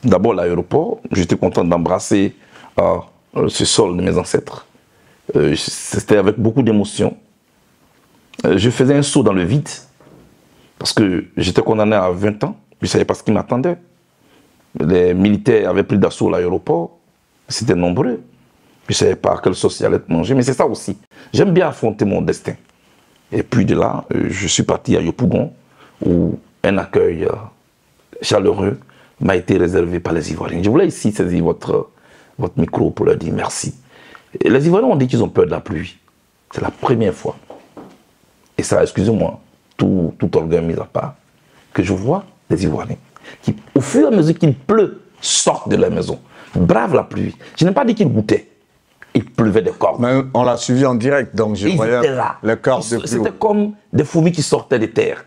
D'abord l'aéroport, j'étais content d'embrasser ce sol de mes ancêtres. C'était avec beaucoup d'émotion. Je faisais un saut dans le vide, parce que j'étais condamné à 20 ans, je ne savais pas ce qui m'attendait. Les militaires avaient pris d'assaut l'aéroport, c'était nombreux. Je ne savais pas quelle sauce allait être mangée, mais c'est ça aussi. J'aime bien affronter mon destin. Et puis de là, je suis parti à Yopougon, où un accueil chaleureux m'a été réservé par les Ivoiriens. Je voulais ici saisir votre micro pour leur dire merci. Et les Ivoiriens ont dit qu'ils ont peur de la pluie. C'est la première fois. Et ça, excusez-moi, tout orgueil mis à part, que je vois les Ivoiriens qui, au fur et à mesure qu'il pleut, sortent de la maison, bravent la pluie. Je n'ai pas dit qu'ils goûtaient. Il pleuvait des corps. Mais on l'a suivi en direct, donc je voyais les corps de pluie. C'était comme des fourmis qui sortaient des terres.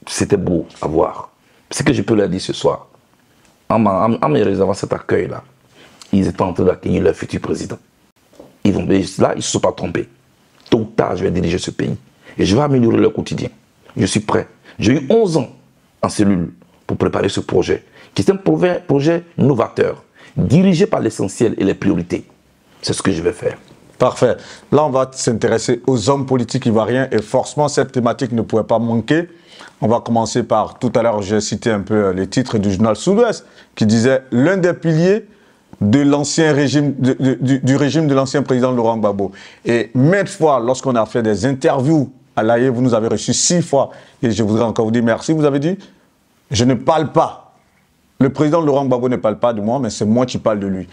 C'était beau à voir. Ce que je peux leur dire ce soir, en me réservant cet accueil-là, ils étaient en train d'accueillir leur futur président. Là, ils ne se sont pas trompés. Tôt ou tard, je vais diriger ce pays. Et je vais améliorer leur quotidien. Je suis prêt. J'ai eu 11 ans en cellule pour préparer ce projet, qui est un projet novateur, dirigé par l'essentiel et les priorités. C'est ce que je vais faire. Parfait. Là, on va s'intéresser aux hommes politiques ivoiriens et forcément, cette thématique ne pouvait pas manquer. On va commencer par, tout à l'heure, j'ai cité un peu les titres du journal Sud-Ouest qui disait « L'un des piliers de l'ancien régime, du régime de l'ancien président Laurent Gbagbo ». Et maintes fois, lorsqu'on a fait des interviews à l'AIE, vous nous avez reçus 6 fois. Et je voudrais encore vous dire merci. Vous avez dit « Je ne parle pas. Le président Laurent Gbagbo ne parle pas de moi, mais c'est moi qui parle de lui. »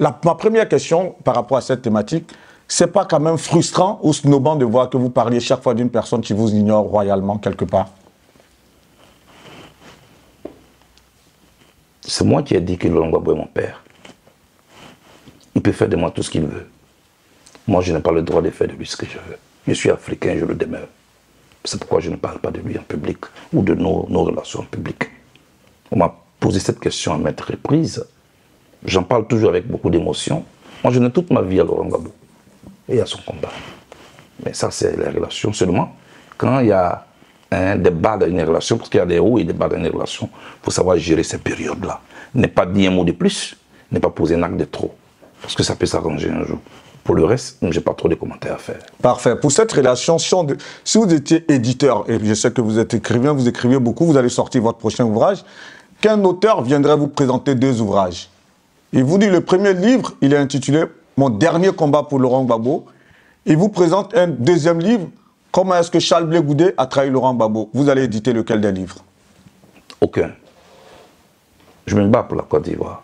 Ma première question par rapport à cette thématique, c'est pas quand même frustrant ou snobant de voir que vous parliez chaque fois d'une personne qui vous ignore royalement quelque part? C'est moi qui ai dit que Laurent Gbagbo est mon père. Il peut faire de moi tout ce qu'il veut. Moi, je n'ai pas le droit de faire de lui ce que je veux. Je suis africain, je le demeure. C'est pourquoi je ne parle pas de lui en public ou de nos relations publiques. On m'a posé cette question à maintes reprises. J'en parle toujours avec beaucoup d'émotion. Moi, je donne toute ma vie à Laurent Gbagbo et à son combat. Mais ça, c'est les relations seulement. Quand il y a un débat dans une relation, parce qu'il y a des hauts et des bas dans une relation, il faut savoir gérer ces périodes-là. Ne pas dire un mot de plus, ne pas poser un acte de trop. Parce que ça peut s'arranger un jour. Pour le reste, je n'ai pas trop de commentaires à faire. Parfait. Pour cette relation, si vous étiez éditeur, et je sais que vous êtes écrivain, vous écrivez beaucoup, vous allez sortir votre prochain ouvrage, qu'un auteur viendrait vous présenter 2 ouvrages. Il vous dit, le premier livre, il est intitulé « Mon dernier combat pour Laurent Gbagbo ». Il vous présente un deuxième livre, « Comment est-ce que Charles Blé Goudé a trahi Laurent Gbagbo ». Vous allez éditer lequel des livres? Aucun. Je me bats pour la Côte d'Ivoire.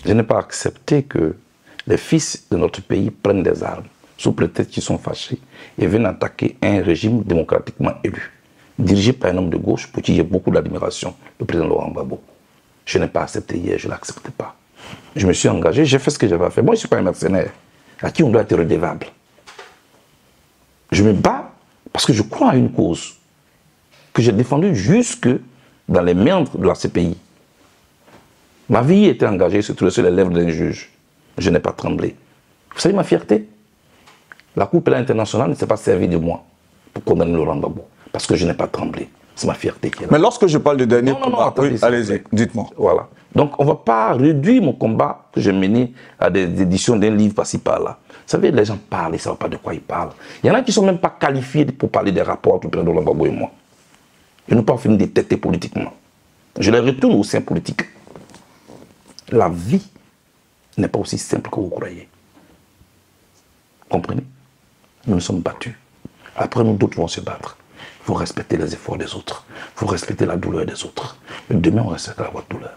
Je n'ai pas accepté que les fils de notre pays prennent des armes, sous prétexte qu'ils sont fâchés, et viennent attaquer un régime démocratiquement élu, dirigé par un homme de gauche pour qui j'ai beaucoup d'admiration, le président Laurent Gbagbo. Je n'ai pas accepté hier, je ne l'acceptais pas. Je me suis engagé, j'ai fait ce que j'avais à faire. Moi, je ne suis pas un mercenaire à qui on doit être redevable. Je me bats parce que je crois à une cause que j'ai défendue jusque dans les méandres de la CPI. Ma vie était engagée sur les lèvres d'un juge. Je n'ai pas tremblé. Vous savez ma fierté? La Cour pénale internationale ne s'est pas servie de moi pour condamner Laurent Gbagbo parce que je n'ai pas tremblé. C'est ma fierté qui est là. Mais lorsque je parle de dernier combat, oui, allez-y, dites-moi. Voilà. Donc on ne va pas réduire mon combat que j'ai mené à des éditions d'un livre par-ci par-là. Vous savez, les gens parlent, ils ne savent pas de quoi ils parlent. Il y en a qui ne sont même pas qualifiés pour parler des rapports entre le président Laurent Gbagbo et moi. Ils n'ont pas fini de têter politiquement. Je les retourne au sein politique. La vie n'est pas aussi simple que vous croyez. Comprenez? Nous nous sommes battus. Après, nous, d'autres vont se battre. Il faut respecter les efforts des autres. Il faut respecter la douleur des autres. Et demain, on respectera votre douleur.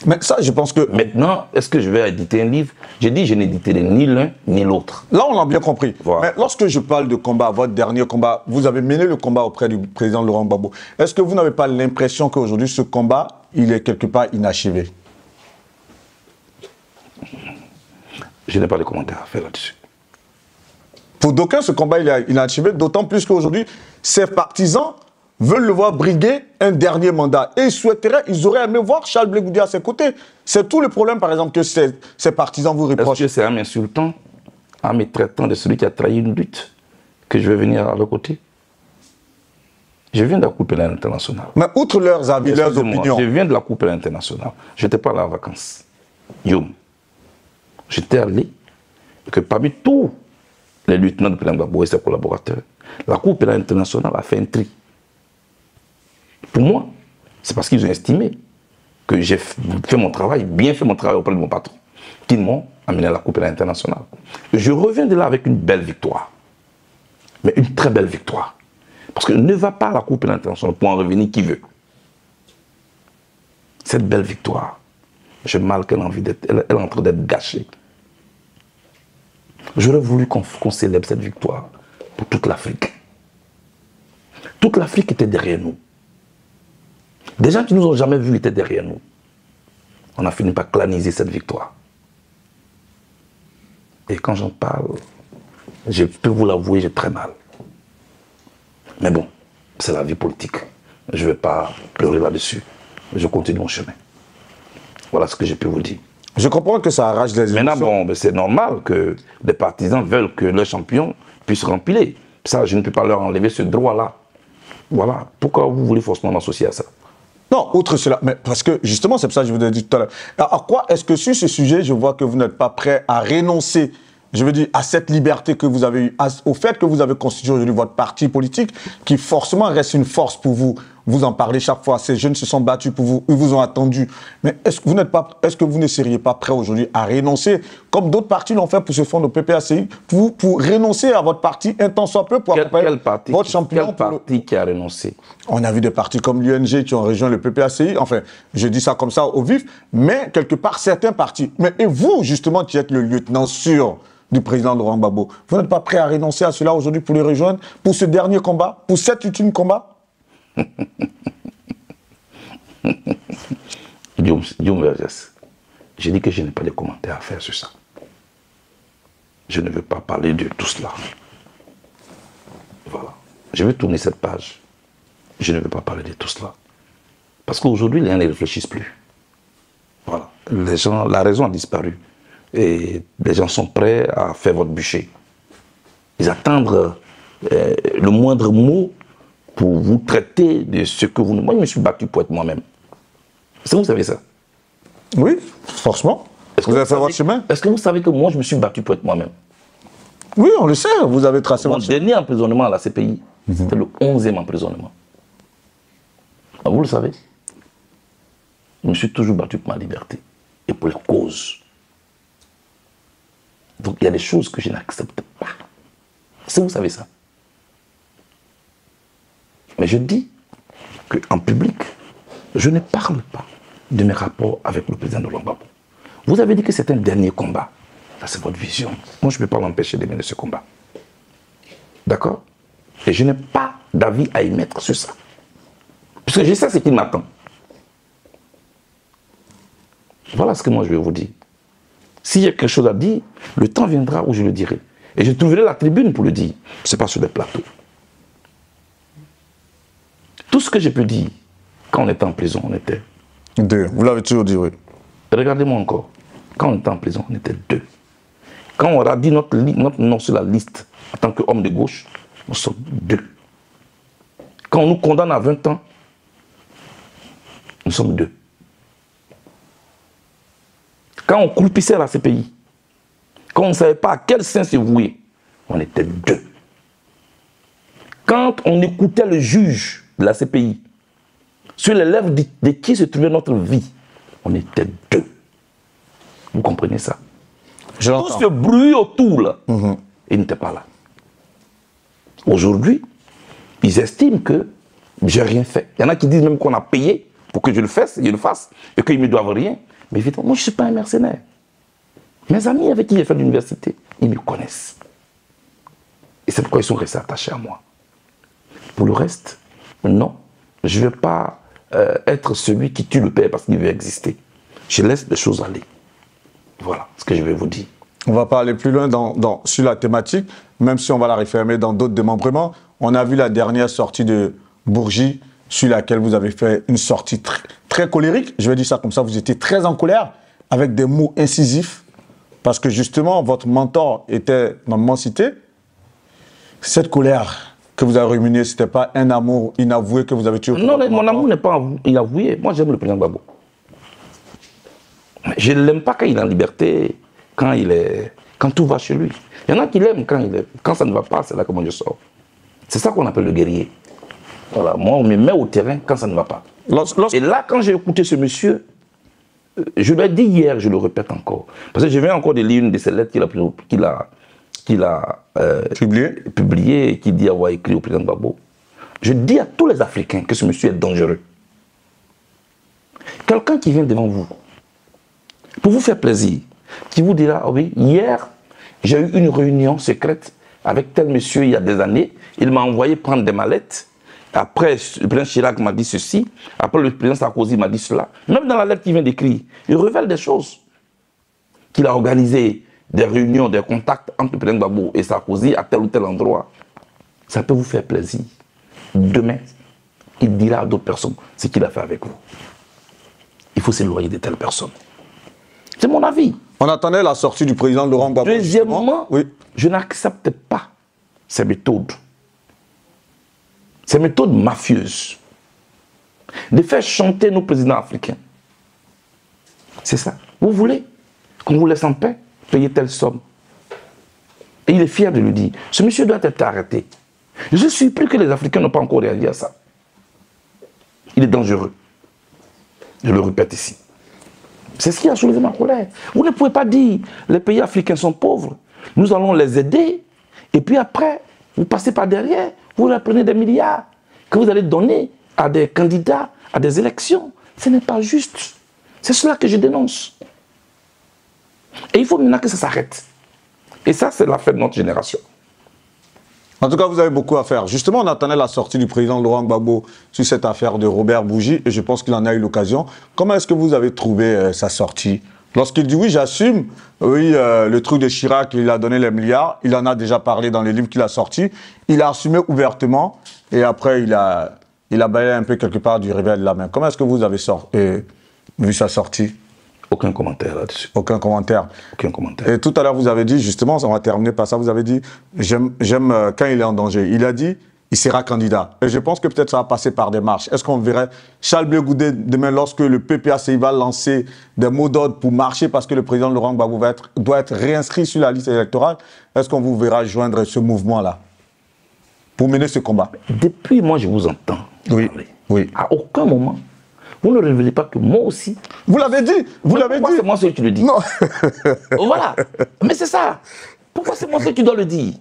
Mais ça, je pense que... Maintenant, est-ce que je vais éditer un livre? J'ai dit, je n'éditerai ni l'un ni l'autre. Là, on l'a bien compris. Voilà. Mais lorsque je parle de combat, votre dernier combat, vous avez mené le combat auprès du président Laurent Gbagbo. Est-ce que vous n'avez pas l'impression qu'aujourd'hui, ce combat, il est quelque part inachevé? Je n'ai pas de commentaires à faire là-dessus. Pour d'aucuns, ce combat, il est inachevé, d'autant plus qu'aujourd'hui, ses partisans veulent le voir briguer un dernier mandat. Et ils auraient aimé voir Charles Blé Goudé à ses côtés. C'est tout le problème, par exemple, que ces partisans vous reprochent. Est-ce que c'est en m'insultant, en me traitant de celui qui a trahi une lutte, que je vais venir à leur côté? Je viens de la Cour pénale internationale. Mais outre leurs avis, leurs opinions... Je viens de la Cour pénale internationale. Je n'étais pas là en vacances. Youm. J'étais allé, que parmi tous les lieutenants de président Gbagbo et ses collaborateurs, la Cour pénale internationale a fait un tri. Pour moi, c'est parce qu'ils ont estimé que j'ai fait mon travail, bien fait mon travail auprès de mon patron, qu'ils m'ont amené à la Cour pénale internationale. Je reviens de là avec une belle victoire. Mais une très belle victoire. Parce que ne va pas à la Cour pénale internationale pour en revenir qui veut. Cette belle victoire, j'ai mal qu'elle a envie d'être, elle est en train d'être gâchée. J'aurais voulu qu'on célèbre cette victoire pour toute l'Afrique. Toute l'Afrique était derrière nous. Des gens qui ne nous ont jamais vus étaient derrière nous. On a fini par claniser cette victoire. Et quand j'en parle, je peux vous l'avouer, j'ai très mal. Mais bon, c'est la vie politique. Je ne vais pas pleurer là-dessus. Je continue mon chemin. Voilà ce que je peux vous dire. Je comprends que ça arrache les émotions. Maintenant, bon, c'est normal que les partisans veulent que leur champion puisse remplir. Ça, je ne peux pas leur enlever ce droit-là. Voilà. Pourquoi vous voulez forcément m'associer à ça? Non, outre cela, mais parce que justement, c'est pour ça que je vous ai dit tout à l'heure. À quoi est-ce que sur ce sujet, je vois que vous n'êtes pas prêt à renoncer, je veux dire, à cette liberté que vous avez eue, au fait que vous avez constitué aujourd'hui votre parti politique, qui forcément reste une force pour vous. Vous en parlez chaque fois, ces jeunes se sont battus pour vous, ils vous ont attendu. Mais est-ce que vous ne seriez pas prêt aujourd'hui à renoncer, comme d'autres partis l'ont fait pour se fondre au PPACI, pour renoncer à votre parti un temps soit peu pour accompagner votre champion? Quel parti qui a renoncé? On a vu des partis comme l'UNG qui ont rejoint le PPACI, enfin, je dis ça comme ça au vif, mais quelque part certains partis. Mais et vous, justement, qui êtes le lieutenant sûr du président Laurent Gbagbo, vous n'êtes pas prêt à renoncer à cela aujourd'hui pour les rejoindre, pour ce dernier combat, pour cet ultime combat? Guillaume Vergès, j'ai dit que je n'ai pas de commentaires à faire sur ça. Je ne veux pas parler de tout cela. je vais tourner cette page. Je ne veux pas parler de tout cela. Parce qu'aujourd'hui, les gens ne réfléchissent plus. Voilà. Les gens, la raison a disparu. Et les gens sont prêts à faire votre bûcher. Ils attendent le moindre mot pour vous traiter de ce que vous... Moi, je me suis battu pour être moi-même. Est-ce que vous savez ça? Oui, franchement. Vous avez fait votre chemin? Est-ce que vous savez que moi, je me suis battu pour être moi-même? Oui, on le sait, vous avez tracé Mon votre chemin. dernier emprisonnement à la CPI, c'était le 11e emprisonnement. Ah, vous le savez? Je me suis toujours battu pour ma liberté et pour les causes. Donc il y a des choses que je n'accepte pas. Est-ce que vous savez ça? Mais je dis qu'en public, je ne parle pas de mes rapports avec le président de Gbagbo. Vous avez dit que c'est un dernier combat. Ça, c'est votre vision. Moi, je ne peux pas m'empêcher de mener ce combat. D'accord? Et je n'ai pas d'avis à émettre sur ça. Parce que je sais ce qu'il m'attend. Voilà ce que moi, je vais vous dire. S'il y a quelque chose à dire, le temps viendra où je le dirai. Et je trouverai la tribune pour le dire. Ce n'est pas sur des plateaux. Tout ce que je peux dire, quand on était en prison, on était... 2. Vous l'avez toujours dit, oui. Regardez-moi encore. Quand on était en prison, on était 2. Quand on a dit notre nom sur la liste en tant qu'homme de gauche, nous sommes 2. Quand on nous condamne à 20 ans, nous sommes 2. Quand on croupissait à la CPI, quand on ne savait pas à quel sein se vouer, on était 2. Quand on écoutait le juge de la CPI, sur les lèvres de qui se trouvait notre vie, on était 2. Vous comprenez ça? Tout ce bruit autour, là, il n'était pas là. Aujourd'hui, ils estiment que j'ai rien fait. Il y en a qui disent même qu'on a payé pour que je le fasse, et qu'ils ne me doivent rien. Mais évidemment, moi, je ne suis pas un mercenaire. Mes amis avec qui j'ai fait l'université, ils me connaissent. Et c'est pourquoi ils sont restés attachés à moi. Pour le reste, non, je ne vais pas être celui qui tue le père parce qu'il veut exister. Je laisse les choses aller. Voilà ce que je vais vous dire. On va pas aller plus loin sur la thématique, même si on va la refermer dans d'autres démembrements. On a vu la dernière sortie de Bourgi, sur laquelle vous avez fait une sortie très colérique. Je vais dire ça comme ça, vous étiez très en colère, avec des mots incisifs, parce que justement, votre mentor était normalement cité. Cette colère que vous avez ruminée, ce n'était pas un amour inavoué que vous avez tué? Non, mon amour n'est pas inavoué. Moi, j'aime le président Gbagbo. Je ne l'aime pas quand il est en liberté, quand tout va chez lui. Il y en a qui l'aiment quand ça ne va pas, c'est là que moi je sors. C'est ça qu'on appelle le guerrier. Voilà, moi, on me met au terrain quand ça ne va pas. Et là, quand j'ai écouté ce monsieur, je l'ai dit hier, je le répète encore. Parce que je viens encore de lire une de ces lettres qu'il a publiées et qu'il dit avoir écrit au président Gbagbo. Je dis à tous les Africains que ce monsieur est dangereux. Quelqu'un qui vient devant vous, pour vous faire plaisir, qui vous dira, oh oui, hier, j'ai eu une réunion secrète avec tel monsieur il y a des années, il m'a envoyé prendre des mallettes, après le président Chirac m'a dit ceci, après le président Sarkozy m'a dit cela. Même dans la lettre qu'il vient d'écrire, il révèle des choses. Qu'il a organisé des réunions, des contacts entre le président Gbagbo et Sarkozy à tel ou tel endroit. Ça peut vous faire plaisir. Demain, il dira à d'autres personnes ce qu'il a fait avec vous. Il faut s'éloigner de telles personnes. C'est mon avis. On attendait la sortie du président Laurent Gbagbo. Deuxièmement, oui, je n'accepte pas ces méthodes. Ces méthodes mafieuses. De faire chanter nos présidents africains. C'est ça. Vous voulez qu'on vous laisse en paix, payer telle somme. Et il est fier de le dire. Ce monsieur doit être arrêté. Je suis surpris que les Africains n'ont pas encore réagi à ça. Il est dangereux. Je le répète ici. C'est ce qui a soulevé ma colère. Vous ne pouvez pas dire les pays africains sont pauvres. Nous allons les aider. Et puis après, vous passez par derrière. Vous leur prenez des milliards que vous allez donner à des candidats, à des élections. Ce n'est pas juste. C'est cela que je dénonce. Et il faut maintenant que ça s'arrête. Et ça, c'est l'affaire de notre génération. En tout cas, vous avez beaucoup à faire. Justement, on attendait la sortie du président Laurent Gbagbo sur cette affaire de Robert Bourgi, et je pense qu'il en a eu l'occasion. Comment est-ce que vous avez trouvé sa sortie Lorsqu'il dit oui, j'assume, oui, le truc de Chirac, il a donné les milliards, il en a déjà parlé dans les livres qu'il a sortis, il a assumé ouvertement et après il a balayé un peu quelque part du revers de la main. Comment est-ce que vous avez vu sa sortie? Aucun commentaire là-dessus. Aucun commentaire. Aucun commentaire. Et tout à l'heure, vous avez dit, justement, on va terminer par ça, vous avez dit, j'aime quand il est en danger. Il a dit, il sera candidat. Et je pense que peut-être ça va passer par des marches. Est-ce qu'on verrait Charles Blé Goudé demain, lorsque le PPACI va lancer des mots d'ordre pour marcher parce que le président Laurent Gbagbo doit être réinscrit sur la liste électorale, est-ce qu'on vous verra joindre ce mouvement-là pour mener ce combat? Depuis, moi, je vous entends. Oui, oui. À aucun moment, vous ne révélez pas que moi aussi. Vous l'avez dit, vous l'avez dit. Pourquoi c'est moi seul qui le dis? Non. Voilà. Mais c'est ça. Pourquoi c'est moi seul qui dois le dire?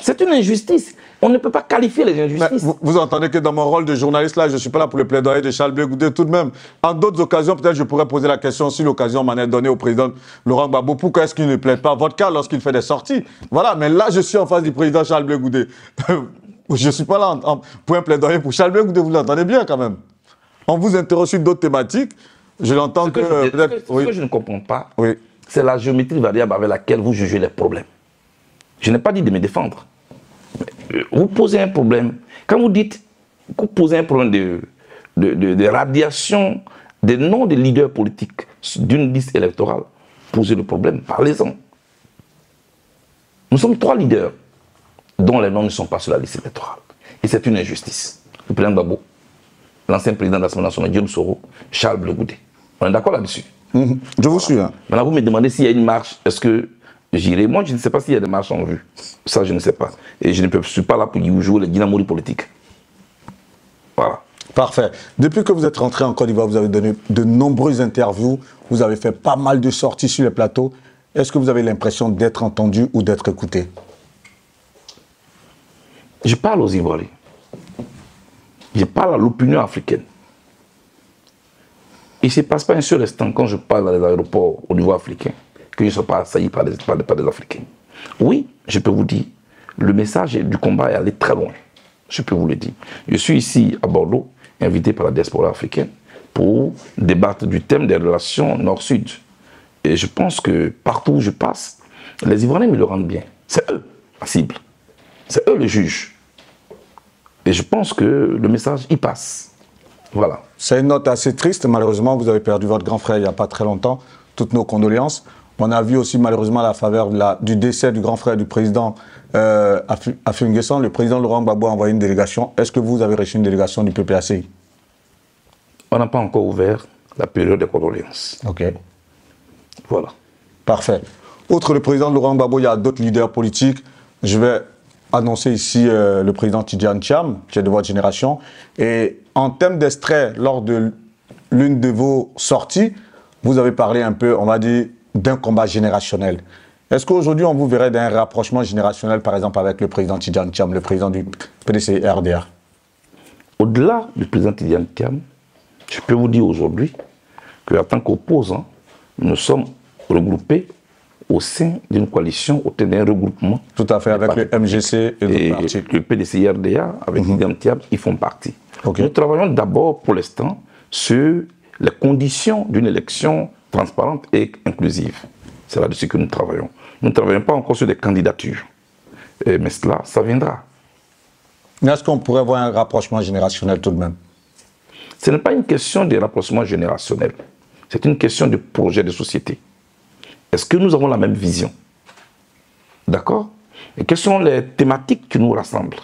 C'est une injustice. On ne peut pas qualifier les injustices. Vous entendez que dans mon rôle de journaliste, là, je ne suis pas là pour le plaidoyer de Charles Blé Goudé tout de même. En d'autres occasions, peut-être je pourrais poser la question, si l'occasion m'en est donnée au président Laurent Gbagbo, pourquoi est-ce qu'il ne plaide pas votre cas lorsqu'il fait des sorties? Voilà, mais là, je suis en face du président Charles Blé Goudé. Je ne suis pas là pour un plaidoyer pour Charles Blé Goudé, vous l'entendez bien quand même. On vous interroge sur d'autres thématiques, je l'entends que... Ce que je ne comprends pas, c'est la géométrie variable avec laquelle vous jugez les problèmes. Je n'ai pas dit de me défendre. Vous posez un problème. Quand vous dites que vous posez un problème de radiation des noms des leaders politiques d'une liste électorale, posez le problème, parlez-en. Nous sommes 3 leaders dont les noms ne sont pas sur la liste électorale. Et c'est une injustice. Le président Gbagbo, l'ancien président de l'Assemblée nationale, Guillaume Soro, Charles Blé Goudé. On est d'accord là-dessus? Je vous suis. Hein. Maintenant, vous me demandez s'il y a une marche, est-ce que j'irai? Moi, je ne sais pas s'il y a des marches en vue. Ça, je ne sais pas. Et je ne suis pas là pour jouer les dynamori politiques. Voilà. Parfait. Depuis que vous êtes rentré en Côte d'Ivoire, vous avez donné de nombreuses interviews, vous avez fait pas mal de sorties sur les plateaux. Est-ce que vous avez l'impression d'être entendu ou d'être écouté? Je parle aux Ivoiriens. Je parle à l'opinion africaine. Il ne se passe pas un seul instant quand je parle dans les aéroports au niveau africain que je ne sois pas assailli par des Africains. Oui, je peux vous dire, le message du combat est allé très loin. Je peux vous le dire. Je suis ici à Bordeaux, invité par la diaspora africaine, pour débattre du thème des relations Nord-Sud. Et je pense que partout où je passe, les Ivoiriens me le rendent bien. C'est eux, la cible. C'est eux le juge. Et je pense que le message y passe. Voilà. C'est une note assez triste. Malheureusement, vous avez perdu votre grand frère il n'y a pas très longtemps. Toutes nos condoléances. On a vu aussi malheureusement à la faveur du décès du grand frère du président Afim N'Guessan, le président Laurent Gbagbo a envoyé une délégation. Est-ce que vous avez reçu une délégation du PPACI? On n'a pas encore ouvert la période des condoléances. Ok. Voilà. Parfait. Outre le président Laurent Gbagbo, il y a d'autres leaders politiques. Je vais annoncer ici le président Tidjane Thiam, qui est de votre génération. Et en termes d'extrait, lors de l'une de vos sorties, vous avez parlé un peu, on va dire, d'un combat générationnel. Est-ce qu'aujourd'hui, on vous verrait d'un rapprochement générationnel, par exemple, avec le président Tidjane Thiam, le président du PDC-RDR? Au-delà du président Tidjane Thiam, je peux vous dire aujourd'hui qu'en tant qu'opposants, nous sommes regroupés au sein d'une coalition, au sein d'un regroupement. Tout à fait, avec le MGC et d'autres partis. Le PDC-RDA, avec Tidjane Thiam, ils font partie. Okay. Nous travaillons d'abord, pour l'instant, sur les conditions d'une élection transparente et inclusive. C'est là-dessus que nous travaillons. Nous ne travaillons pas encore sur des candidatures. Mais cela, ça viendra. Mais est-ce qu'on pourrait voir un rapprochement générationnel tout de même? Ce n'est pas une question de rapprochement générationnel. C'est une question de projet de société. Est-ce que nous avons la même vision? D'accord? Et quelles sont les thématiques qui nous rassemblent?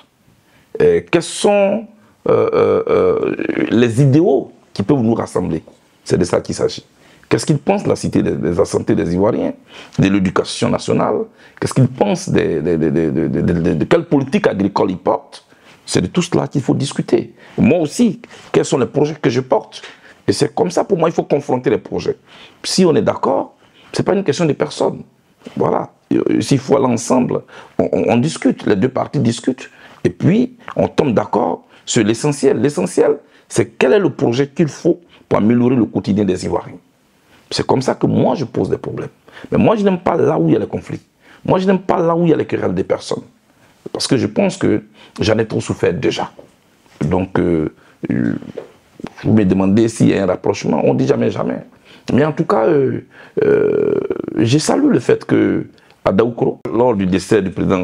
Et quels sont les idéaux qui peuvent nous rassembler? C'est de ça qu'il s'agit. Qu'est-ce qu'ils pensent de la cité de la santé des Ivoiriens, de l'éducation nationale? Qu'est-ce qu'ils pensent de quelle politique agricole ils portent? C'est de tout cela qu'il faut discuter. Moi aussi, quels sont les projets que je porte? Et c'est comme ça, pour moi, il faut confronter les projets. Si on est d'accord, ce n'est pas une question de personne. Voilà. S'il faut aller ensemble, on discute, les deux parties discutent. Et puis, on tombe d'accord sur l'essentiel. L'essentiel, c'est quel est le projet qu'il faut pour améliorer le quotidien des Ivoiriens. C'est comme ça que moi, je pose des problèmes. Mais moi, je n'aime pas là où il y a les conflits. Moi, je n'aime pas là où il y a les querelles des personnes. Parce que je pense que j'en ai trop souffert déjà. Donc, vous me demandez s'il y a un rapprochement. On ne dit jamais, jamais. Mais en tout cas, j'ai salué le fait que à Daoukro, lors du décès du président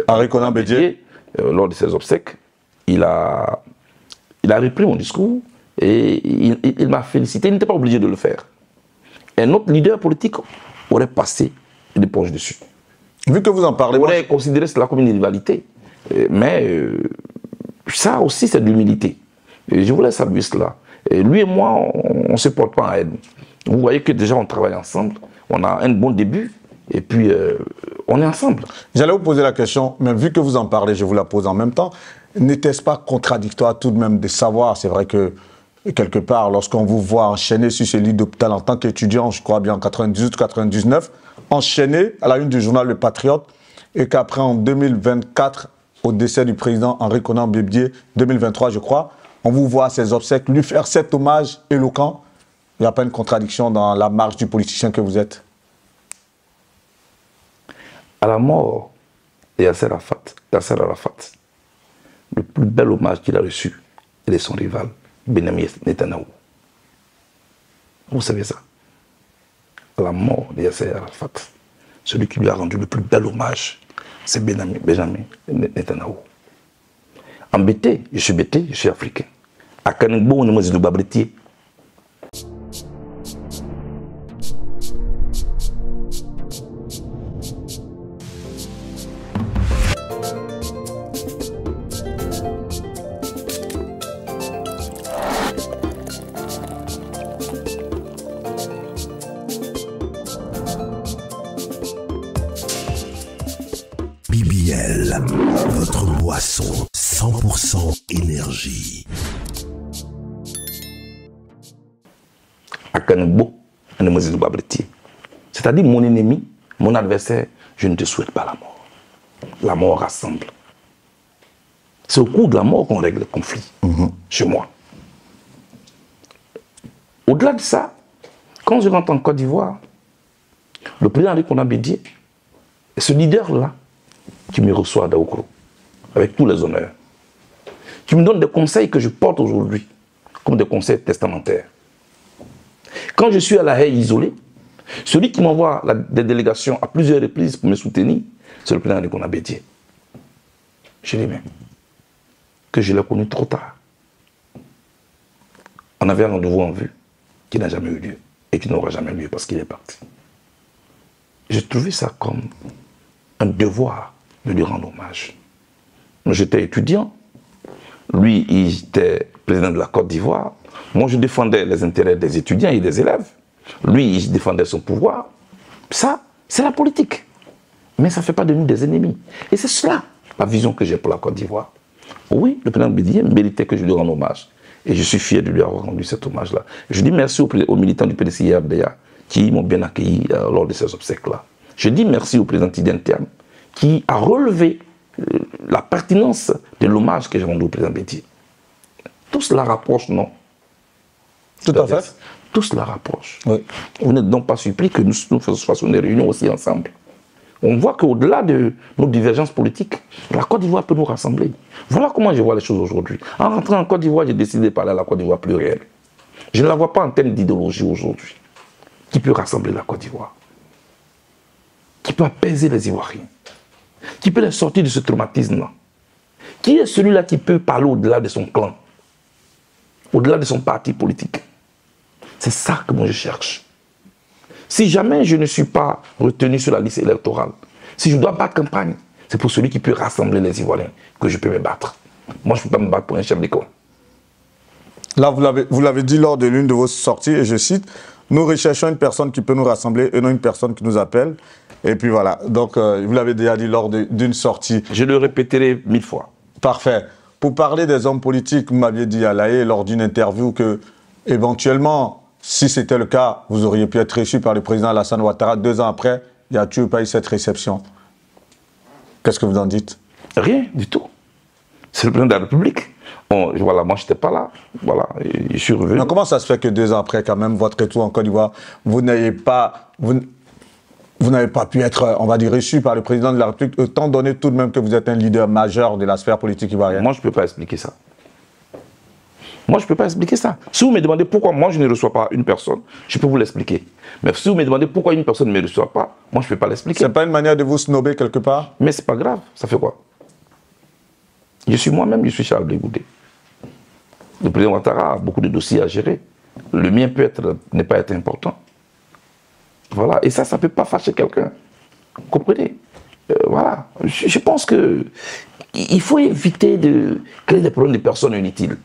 Henri Konan Bédié, lors de ses obsèques, il a repris mon discours et il m'a félicité. Il n'était pas obligé de le faire. Un autre leader politique aurait passé l'éponge dessus. Vu que vous en parlez, on aurait considéré cela comme une rivalité. Mais ça aussi, c'est de l'humilité. Je voulais saluer cela. Et lui et moi, on ne se porte pas en haine. Vous voyez que déjà, on travaille ensemble. On a un bon début. Et puis, on est ensemble. J'allais vous poser la question, mais vu que vous en parlez, je vous la pose en même temps. N'était-ce pas contradictoire tout de même de savoir, c'est vrai que quelque part, lorsqu'on vous voit enchaîner sur ce lit d'hôpital en tant qu'étudiant, je crois bien en 98-99, enchaîné à la une du journal Le Patriote, et qu'après en 2024, au décès du président Henri Konan Bédié, 2023 je crois, on vous voit à ses obsèques lui faire cet hommage éloquent. Il n'y a pas une contradiction dans la marche du politicien que vous êtes? À la mort de Yasser Arafat, le plus bel hommage qu'il a reçu, il est son rival, Benjamin Netanyahu. Vous savez ça? À la mort de Yasser Arafat, celui qui lui a rendu le plus bel hommage, c'est Benjamin Netanyahu. Embêté, je suis africain. À Kanigbo, on est de Babretier. BBL, votre boisson 100% énergie. À Kanigbo, on est de Babretier. C'est-à-dire mon ennemi, mon adversaire, je ne te souhaite pas la mort. La mort rassemble. C'est au cours de la mort qu'on règle le conflit, chez moi. Au-delà de ça, quand je rentre en Côte d'Ivoire, le président Henri Konan Bédié est ce leader-là qui me reçoit à Daoukro, avec tous les honneurs, qui me donne des conseils que je porte aujourd'hui, comme des conseils testamentaires. Quand je suis à La Haye isolé, celui qui m'envoie des délégations à plusieurs reprises pour me soutenir, c'est le président Henri Konan Bédié. Je dis même que je l'ai connu trop tard. On avait un rendez-vous en vue qui n'a jamais eu lieu et qui n'aura jamais lieu parce qu'il est parti. J'ai trouvé ça comme un devoir de lui rendre hommage. J'étais étudiant, lui il était président de la Côte d'Ivoire, moi je défendais les intérêts des étudiants et des élèves, lui il défendait son pouvoir. Ça, c'est la politique. Mais ça ne fait pas de nous des ennemis. Et c'est cela, la vision que j'ai pour la Côte d'Ivoire. Oui, le président Bédié méritait que je lui rende hommage. Et je suis fier de lui avoir rendu cet hommage-là. Je dis merci aux militants du PDCI-RDA qui m'ont bien accueilli lors de ces obsèques-là. Je dis merci au président Tidi Interne qui a relevé la pertinence de l'hommage que j'ai rendu au président Bédié. Tout cela rapproche, non? Tout à fait. Tout cela rapproche. Oui. Vous n'êtes donc pas surpris que nous fassions des réunions aussi ensemble. On voit qu'au-delà de nos divergences politiques, la Côte d'Ivoire peut nous rassembler. Voilà comment je vois les choses aujourd'hui. En rentrant en Côte d'Ivoire, j'ai décidé de parler à la Côte d'Ivoire plurielle. Je ne la vois pas en termes d'idéologie aujourd'hui. Qui peut rassembler la Côte d'Ivoire? Qui peut apaiser les Ivoiriens? Qui peut les sortir de ce traumatisme-là? Qui est celui-là qui peut parler au-delà de son clan? Au-delà de son parti politique? C'est ça que moi je cherche. Si jamais je ne suis pas retenu sur la liste électorale, si je dois battre campagne, c'est pour celui qui peut rassembler les Ivoiriens que je peux me battre. Moi, je ne peux pas me battre pour un chef d'école. Là, vous l'avez dit lors de l'une de vos sorties, et je cite, « Nous recherchons une personne qui peut nous rassembler et non une personne qui nous appelle. » Et puis voilà, donc vous l'avez déjà dit lors d'une sortie. Je le répéterai 1000 fois. Parfait. Pour parler des hommes politiques, vous m'aviez dit à La Haye lors d'une interview que, éventuellement, si c'était le cas, vous auriez pu être reçu par le président Alassane Ouattara. 2 ans après, il n'y a toujours pas eu cette réception. Qu'est-ce que vous en dites? Rien du tout. C'est le président de la République. Voilà, moi, je n'étais pas là. Voilà, je suis revenu. Mais comment ça se fait que 2 ans après, quand même, votre retour en Côte d'Ivoire, vous n'avez pas pu être, on va dire, reçu par le président de la République, étant donné tout de même que vous êtes un leader majeur de la sphère politique ivoirienne? Moi, je ne peux pas expliquer ça. Moi, je ne peux pas expliquer ça. Si vous me demandez pourquoi moi, je ne reçois pas une personne, je peux vous l'expliquer. Mais si vous me demandez pourquoi une personne ne me reçoit pas, moi, je ne peux pas l'expliquer. Ce n'est pas une manière de vous snober quelque part? Mais ce n'est pas grave. Ça fait quoi? Je suis moi-même, je suis Charles Blé Goudé. Le président Ouattara a beaucoup de dossiers à gérer. Le mien n'est pas être important. Voilà. Et ça ne peut pas fâcher quelqu'un. Vous comprenez? Voilà. Je pense que il faut éviter de créer des problèmes de personnes inutiles.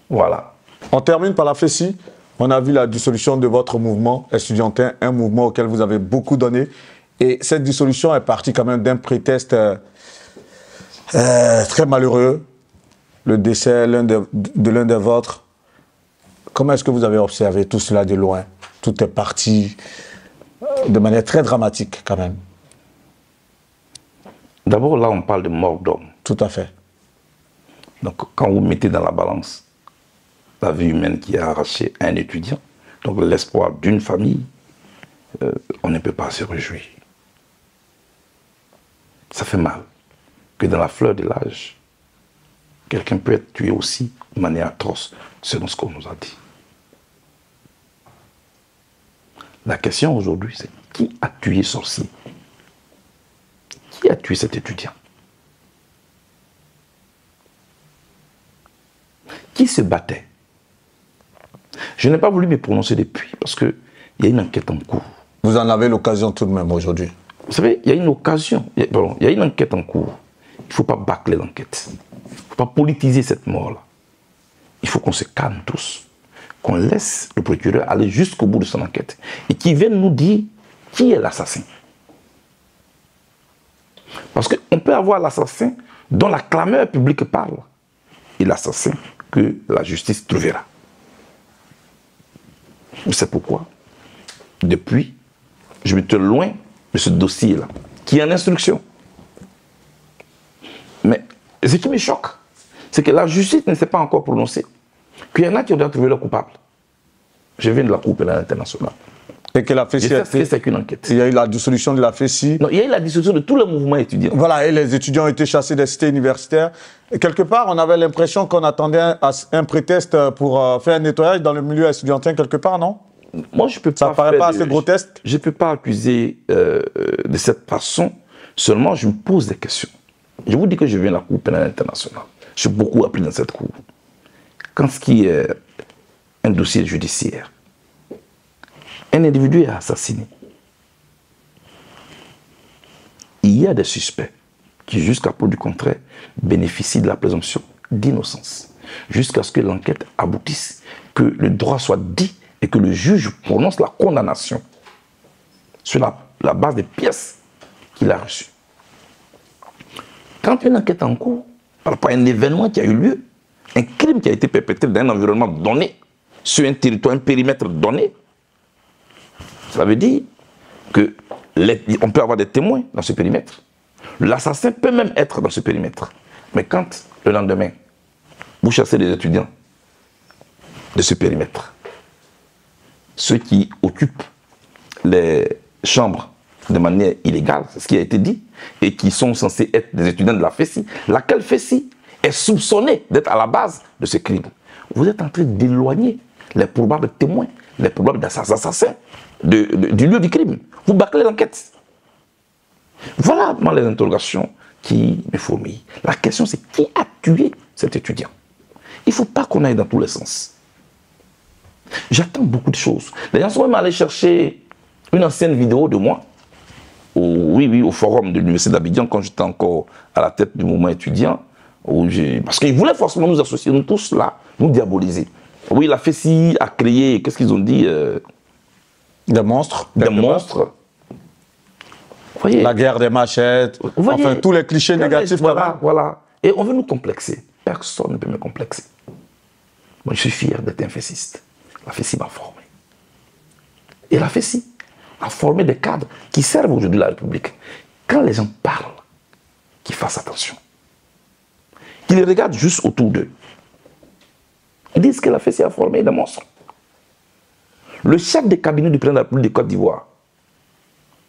Voilà. On termine par la FESI. On a vu la dissolution de votre mouvement estudiantin, un mouvement auquel vous avez beaucoup donné. Et cette dissolution est partie quand même d'un prétexte très malheureux, le décès de l'un des vôtres. Comment est-ce que vous avez observé tout cela de loin? Tout est parti de manière très dramatique quand même. D'abord, là, on parle de mort d'homme. Tout à fait. Donc, quand vous mettez dans la balance la vie humaine qui est arrachée à un étudiant, donc l'espoir d'une famille, on ne peut pas se réjouir. Ça fait mal que dans la fleur de l'âge, quelqu'un peut être tué aussi de manière atroce, selon ce qu'on nous a dit. La question aujourd'hui, c'est qui a tué Sorcier? Qui a tué cet étudiant? Qui se battait? Je n'ai pas voulu me prononcer depuis parce qu'il y a une enquête en cours. Vous en avez l'occasion tout de même aujourd'hui. Vous savez, il y a une occasion, il y a une enquête en cours. Il ne faut pas bâcler l'enquête. Il ne faut pas politiser cette mort-là. Il faut qu'on se calme tous, qu'on laisse le procureur aller jusqu'au bout de son enquête et qu'il vienne nous dire qui est l'assassin. Parce qu'on peut avoir l'assassin dont la clameur publique parle et l'assassin que la justice trouvera. C'est pourquoi, depuis, je me tiens loin de ce dossier-là, qui est en instruction. Mais ce qui me choque, c'est que la justice ne s'est pas encore prononcée, qu'il y en a qui ont déjà trouvé le coupable. Je viens de la Cour pénale internationale. Et que la FESI c'est qu'une enquête. Il y a eu la dissolution de la FESI. Non, il y a eu la dissolution de tout le mouvement étudiant. Voilà, et les étudiants ont été chassés des cités universitaires. Et quelque part, on avait l'impression qu'on attendait un prétexte pour faire un nettoyage dans le milieu estudiantin quelque part, non? Moi, je peux pas. Ça ne paraît pas assez grotesque? Je ne peux pas accuser de cette façon. Seulement, je me pose des questions. Je vous dis que je viens de la Cour pénale internationale. J'ai beaucoup appris dans cette cour. Quand ce qui est un dossier judiciaire, un individu est assassiné. Il y a des suspects qui, jusqu'à preuve du contraire, bénéficient de la présomption d'innocence. Jusqu'à ce que l'enquête aboutisse, que le droit soit dit et que le juge prononce la condamnation sur la base des pièces qu'il a reçues. Quand une enquête est en cours, par rapport à un événement qui a eu lieu, un crime qui a été perpétré dans un environnement donné, sur un territoire, un périmètre donné, ça veut dire qu'on peut avoir des témoins dans ce périmètre. L'assassin peut même être dans ce périmètre. Mais quand, le lendemain, vous chassez les étudiants de ce périmètre, ceux qui occupent les chambres de manière illégale, c'est ce qui a été dit, et qui sont censés être des étudiants de la FESI, laquelle FESI est soupçonnée d'être à la base de ce crime. Vous êtes en train d'éloigner les probables témoins, les probables assassins du lieu du crime. Vous bâclez l'enquête. Voilà les interrogations qui me fourmillent. La question, c'est qui a tué cet étudiant? Il ne faut pas qu'on aille dans tous les sens. J'attends beaucoup de choses. Les gens sont même allés chercher une ancienne vidéo de moi, au forum de l'Université d'Abidjan, quand j'étais encore à la tête du mouvement étudiant, parce qu'ils voulaient forcément nous associer, nous tous là, nous diaboliser. Oui, la FESI a créé, qu'est-ce qu'ils ont dit Des monstres. Des monstres. Vous voyez, la guerre des machettes, enfin tous les clichés négatifs. Voilà. Et on veut nous complexer. Personne ne peut me complexer. Moi, je suis fier d'être un fessiste. La FESI m'a formé. Et la FESI a formé des cadres qui servent aujourd'hui la République. Quand les gens parlent, qu'ils fassent attention. Qu'ils regardent juste autour d'eux. Ils disent que la FESI a formé des monstres. Le chef de cabinet du président de la République de Côte d'Ivoire,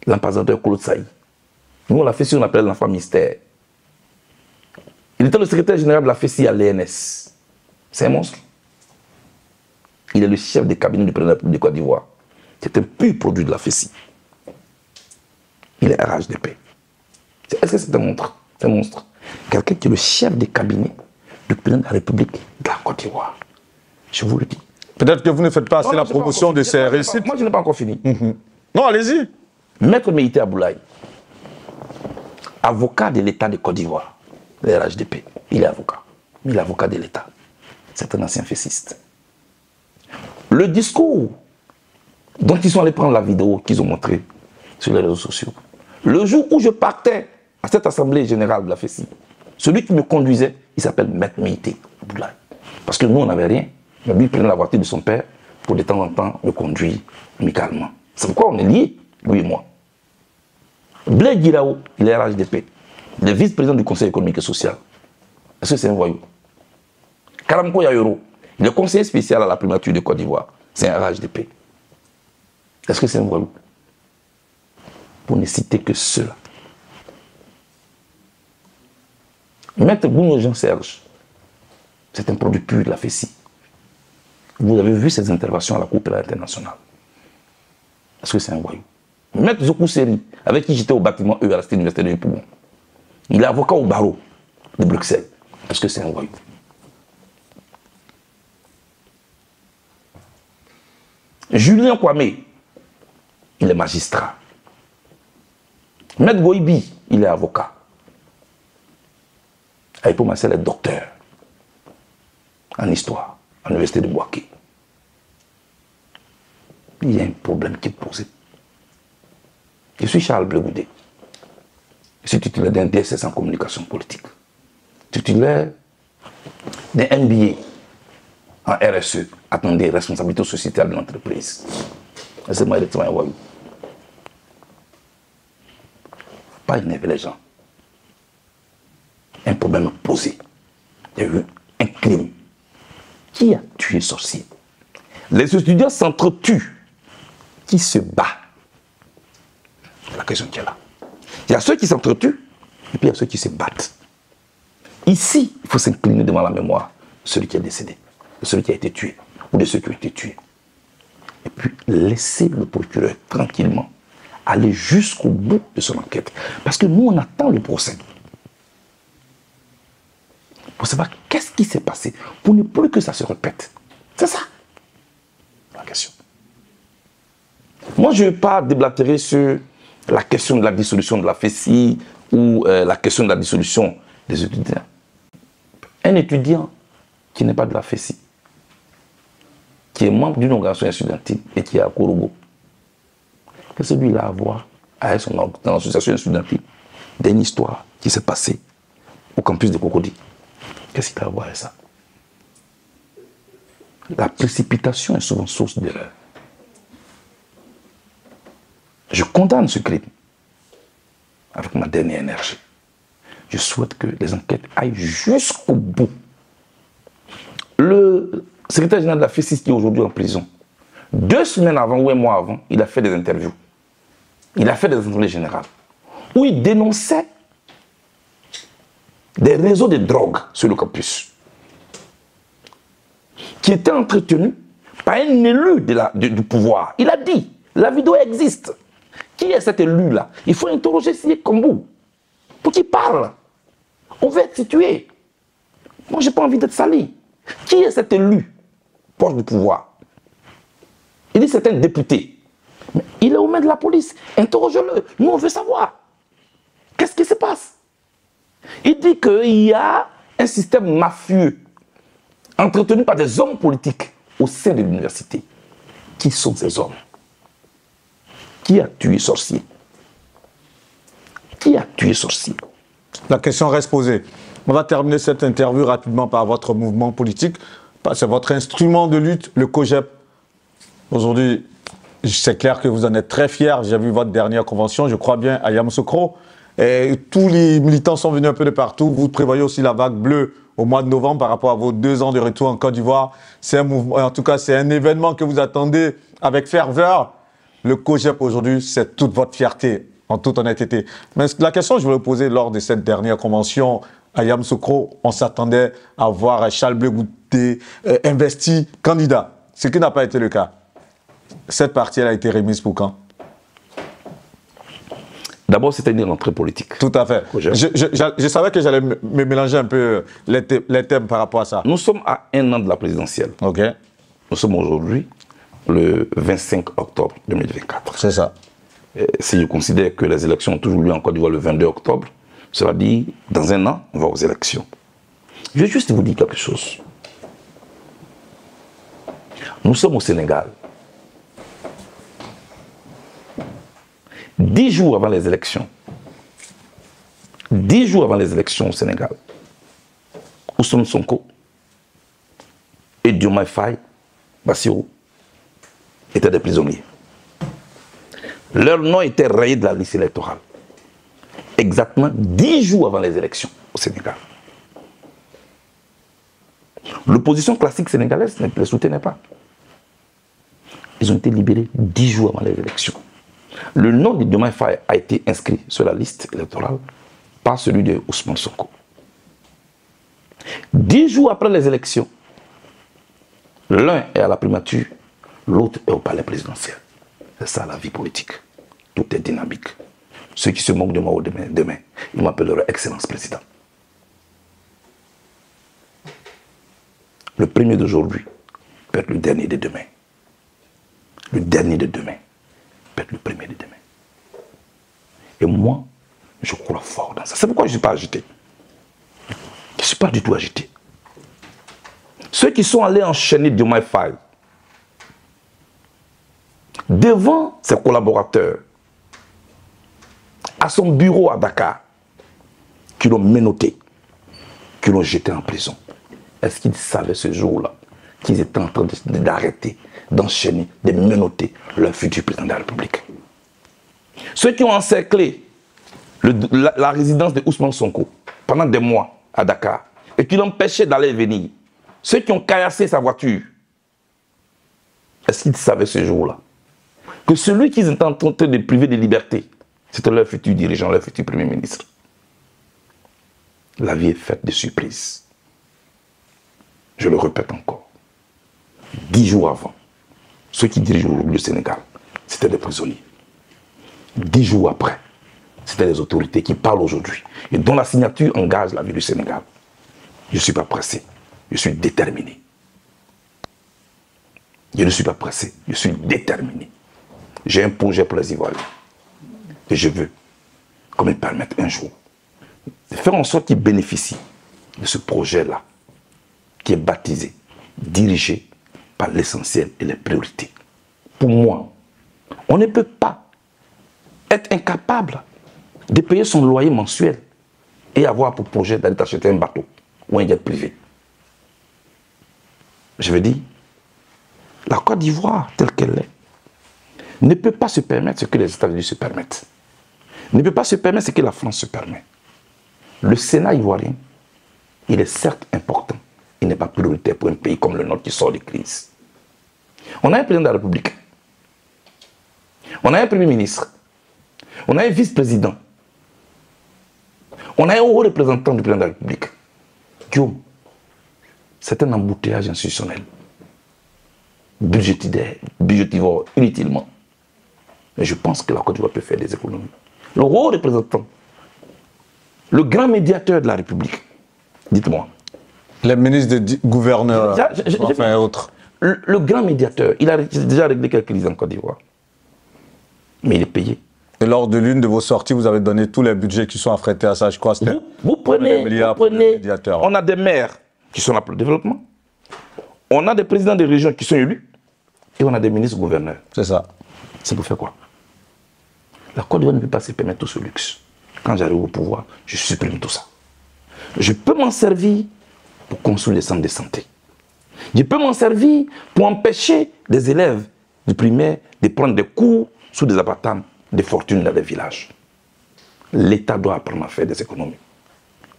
l'ambassadeur Kolo Tsaï, nous, la FESI, on appelle l'enfant mystère. Il était le secrétaire général de la FESI à l'ENS. C'est un monstre. Il est le chef des cabinets du président de la République de Côte d'Ivoire. C'est un pur produit de la FECI. Il est RHDP. Est-ce que c'est un monstre? C'est un monstre. Quelqu'un qui est le chef des cabinets du président de la République de la Côte d'Ivoire. Je vous le dis. Peut-être que vous ne faites pas assez la promotion de ces réussites. Moi, je n'ai pas encore fini. Non, allez-y. Maître Meïté Aboulaye, avocat de l'État de Côte d'Ivoire, le RHDP, il est avocat. Il est avocat de l'État. C'est un ancien fessiste. Le discours dont ils sont allés prendre la vidéo qu'ils ont montrée sur les réseaux sociaux, le jour où je partais à cette assemblée générale de la FECI, celui qui me conduisait, il s'appelle Maître Meïté Aboulaye. Parce que nous, on n'avait rien. Mais lui, il prenait la voiture de son père pour de temps en temps me conduire amicalement. C'est pourquoi on est liés, lui et moi. Blaise Guiraou, il est RHDP, le vice-président du Conseil économique et social. Est-ce que c'est un voyou? Karamko Yayoro, le conseiller spécial à la primature de Côte d'Ivoire, c'est un RHDP. Est-ce que c'est un voyou? Pour ne citer que ceux-là. Maître Gounod Jean-Serge, c'est un produit pur de la FECI. Vous avez vu ses interventions à la Cour pénale internationale. Est-ce que c'est un voyou? Maître Zokou Seri, avec qui j'étais au bâtiment E à l'Université de Yopougon, il est avocat au barreau de Bruxelles. Est-ce que c'est un voyou? Julien Kwame, il est magistrat. Maître Goïbi, il est avocat. Aïpo Marcel est docteur en histoire à l'université de Bouaké. Il y a un problème qui est posé. Je suis Charles Blegoudé. Je suis titulaire d'un DSS en communication politique. Titulaire d'un MBA en RSE, attendez, responsabilité sociétale de l'entreprise. C'est moi, il est un voyou. Pas énerver les gens. Un problème posé. Il y a eu un crime. Qui a tué sorcier? Les étudiants s'entretuent. Qui se bat? C'est la question qui est là. Il y a ceux qui s'entretuent et puis il y a ceux qui se battent. Ici, il faut s'incliner devant la mémoire de celui qui est décédé, de celui qui a été tué ou de ceux qui ont été tués. Et puis laisser le procureur tranquillement aller jusqu'au bout de son enquête. Parce que nous, on attend le procès. Pour savoir qu'est-ce qui s'est passé, pour ne plus que ça se répète. C'est ça la question. Moi, je ne vais pas déblatérer sur la question de la dissolution de la FECI ou la question de la dissolution des étudiants. Un étudiant qui n'est pas de la FECI, qui est membre d'une organisation estudiantine et qui est à Korogo, qu'est-ce que lui a à voir avec son association estudiantine d'une histoire qui s'est passée au campus de Cocody? Qu'est-ce qu'il a à voir avec ça? La précipitation est souvent source d'erreur. Je condamne ce crime avec ma dernière énergie. Je souhaite que les enquêtes aillent jusqu'au bout. Le secrétaire général de la FECI qui est aujourd'hui en prison, 2 semaines avant ou un mois avant, il a fait des interviews. Il a fait des assemblées générales où il dénonçait des réseaux de drogue sur le campus qui étaient entretenus par un élu du pouvoir. Il a dit, la vidéo existe. Qui est cet élu-là? Il faut interroger Sié Kambou pour qu'il parle. On veut être situé. Moi, je n'ai pas envie d'être sali. Qui est cet élu proche du pouvoir? Il dit c'est un député. Mais il est aux mains de la police. Interroge-le. Nous, on veut savoir. Qu'est-ce qui se passe? Il dit qu'il y a un système mafieux entretenu par des hommes politiques au sein de l'université. Qui sont ces hommes? Qui a tué sorcier? Qui a tué sorcier? La question reste posée. On va terminer cette interview rapidement par votre mouvement politique. C'est votre instrument de lutte, le COJEP. Aujourd'hui, c'est clair que vous en êtes très fiers. J'ai vu votre dernière convention, je crois bien, à Yamoussoukro. Et tous les militants sont venus un peu de partout. Vous prévoyez aussi la vague bleue au mois de novembre par rapport à vos 2 ans de retour en Côte d'Ivoire. C'est un mouvement, en tout cas, c'est un événement que vous attendez avec ferveur. Le COJEP aujourd'hui, c'est toute votre fierté, en toute honnêteté. Mais la question que je voulais poser lors de cette dernière convention à Yamoussoukro, on s'attendait à voir Charles Blegoudé investi candidat. ce qui n'a pas été le cas. Cette partie, elle a été remise pour quand? D'abord, c'était une rentrée politique. Tout à fait. Je savais que j'allais me mélanger un peu les thèmes par rapport à ça. Nous sommes à 1 an de la présidentielle. OK. Nous sommes aujourd'hui le 25 octobre 2024. C'est ça. Et si je considère que les élections ont toujours lieu en Côte d'Ivoire le 22 octobre, cela dit, dans 1 an, on va aux élections. Je vais juste vous dire quelque chose. Nous sommes au Sénégal. 10 jours avant les élections. 10 jours avant les élections au Sénégal. Ousmane Sonko et Diomaye Faye, Bassirou, étaient des prisonniers. Leur nom était rayé de la liste électorale. Exactement 10 jours avant les élections au Sénégal. L'opposition classique sénégalaise ne les soutenait pas. Ils ont été libérés 10 jours avant les élections. Le nom de Diomaye Faye a été inscrit sur la liste électorale par celui de Ousmane Sonko. 10 jours après les élections, l'un est à la primature, l'autre est au palais présidentiel. C'est ça la vie politique. Tout est dynamique. Ceux qui se moquent de moi demain, ils m'appelleront Excellence Président. Le premier d'aujourd'hui peut être le dernier de demain. Le dernier de demain peut être le premier de demain. Et moi, je crois fort dans ça. C'est pourquoi je ne suis pas agité. Je ne suis pas du tout agité. Ceux qui sont allés enchaîner Diomaye Faye devant ses collaborateurs, à son bureau à Dakar, qui l'ont menotté, qui l'ont jeté en prison. Est-ce qu'ils savaient ce jour-là qu'ils étaient en train d'arrêter, d'enchaîner, de menotter leur futur président de la République? Ceux qui ont encerclé la résidence de Ousmane Sonko pendant des mois à Dakar et qui l'empêchaient d'aller et venir, ceux qui ont caillassé sa voiture, est-ce qu'ils savaient ce jour-là que celui qu'ils étaient en train de priver de liberté, c'était leur futur dirigeant, leur futur premier ministre? La vie est faite de surprises. Je le répète encore. 10 jours avant, ceux qui dirigent aujourd'hui le Sénégal, c'était des prisonniers. 10 jours après, c'était les autorités qui parlent aujourd'hui et dont la signature engage la vie du Sénégal. Je ne suis pas pressé, je suis déterminé. Je ne suis pas pressé, je suis déterminé. J'ai un projet pour les Ivoiriens. Et je veux qu'on me permette un jour de faire en sorte qu'ils bénéficient de ce projet-là, qui est baptisé, dirigé par l'essentiel et les priorités. Pour moi, on ne peut pas être incapable de payer son loyer mensuel et avoir pour projet d'aller acheter un bateau ou un jet privé. Je veux dire, la Côte d'Ivoire, telle qu'elle est, ne peut pas se permettre ce que les États-Unis se permettent. Ne peut pas se permettre ce que la France se permet. Le Sénat ivoirien, il est certes important, il n'est pas prioritaire pour un pays comme le nôtre qui sort de crise. On a un président de la République, on a un premier ministre, on a un vice-président, on a un haut représentant du président de la République. Guillaume, c'est un embouteillage institutionnel, budgétivore inutilement. Mais je pense que la Côte d'Ivoire peut faire des économies. Le haut représentant, le grand médiateur de la République, dites-moi. Les ministres de gouverneurs, enfin et autres. Le grand médiateur, il a déjà réglé quelques crises en Côte d'Ivoire. Mais il est payé. Et lors de l'une de vos sorties, vous avez donné tous les budgets qui sont affrétés à ça, je crois. Vous prenez, on a des maires qui sont là pour le développement, on a des présidents de régions qui sont élus, et on a des ministres gouverneurs. C'est ça. C'est pour faire quoi? La Côte d'Ivoire ne peut pas se permettre tout ce luxe. Quand j'arrive au pouvoir, je supprime tout ça. Je peux m'en servir pour construire des centres de santé. Je peux m'en servir pour empêcher les élèves du primaire de prendre des cours sous des appartements de fortune dans les villages. L'État doit apprendre à faire des économies.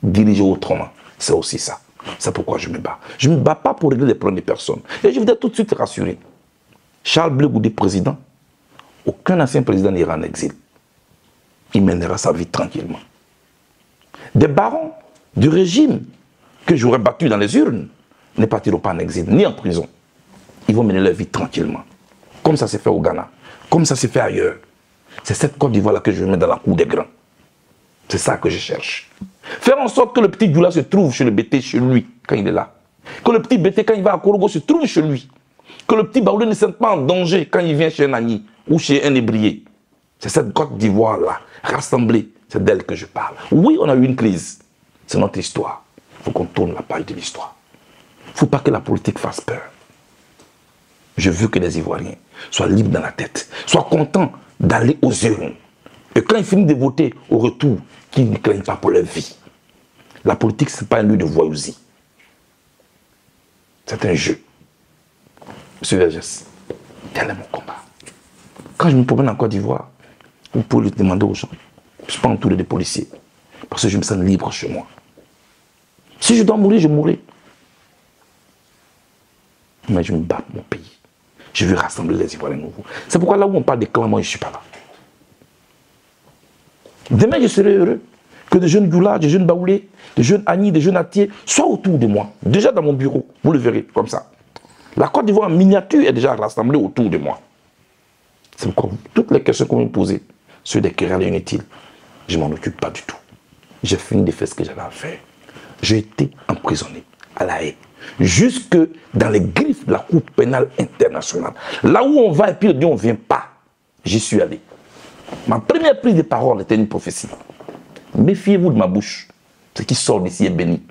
Diriger autrement, c'est aussi ça. C'est pourquoi je me bats. Je ne me bats pas pour régler les problèmes des personnes. Et je voudrais tout de suite rassurer. Charles Blé Goudé, président, aucun ancien président n'ira en exil. Il mènera sa vie tranquillement. Des barons du régime que j'aurais battus dans les urnes ne partiront pas en exil, ni en prison. ils vont mener leur vie tranquillement. Comme ça s'est fait au Ghana, comme ça s'est fait ailleurs. C'est cette Côte d'Ivoire-là que je veux mettre dans la cour des grands. C'est ça que je cherche. Faire en sorte que le petit Doula se trouve chez le BT, chez lui, quand il est là. Que le petit BT, quand il va à Korogo, se trouve chez lui. Que le petit Baoulé ne se sente pas en danger quand il vient chez un Nani ou chez un Ébrié. C'est cette Côte d'Ivoire-là, rassemblée. C'est d'elle que je parle. Oui, on a eu une crise. C'est notre histoire. Il faut qu'on tourne la page de l'histoire. Il ne faut pas que la politique fasse peur. Je veux que les Ivoiriens soient libres dans la tête, soient contents d'aller aux urnes. Et quand ils finissent de voter au retour, qu'ils ne craignent pas pour leur vie. La politique, ce n'est pas un lieu de voyousie. C'est un jeu. Monsieur Vergès, tel est mon combat. Quand je me promène en Côte d'Ivoire, vous pouvez le demander aux gens. Je ne suis pas entouré de policiers. Parce que je me sens libre chez moi. Si je dois mourir, je mourrai. Mais je me bats pour mon pays. Je veux rassembler les Ivoiriens nouveaux. C'est pourquoi là où on parle des clans, moi je ne suis pas là. Demain, je serai heureux que des jeunes Doula, des jeunes Baoulé, des jeunes Agni, des jeunes Atié soient autour de moi. Déjà dans mon bureau, vous le verrez comme ça. La Côte d'Ivoire en miniature est déjà rassemblée autour de moi. C'est pourquoi toutes les questions que vous me posez sur des querelles inutiles, je ne m'en occupe pas du tout. J'ai fini de faire ce que j'avais à faire. J'ai été emprisonné à La Haye, jusque dans les griffes de la Cour pénale internationale. Là où on va et puis on dit on ne vient pas, j'y suis allé. Ma première prise de parole était une prophétie. Méfiez-vous de ma bouche. Ce qui sort d'ici est béni.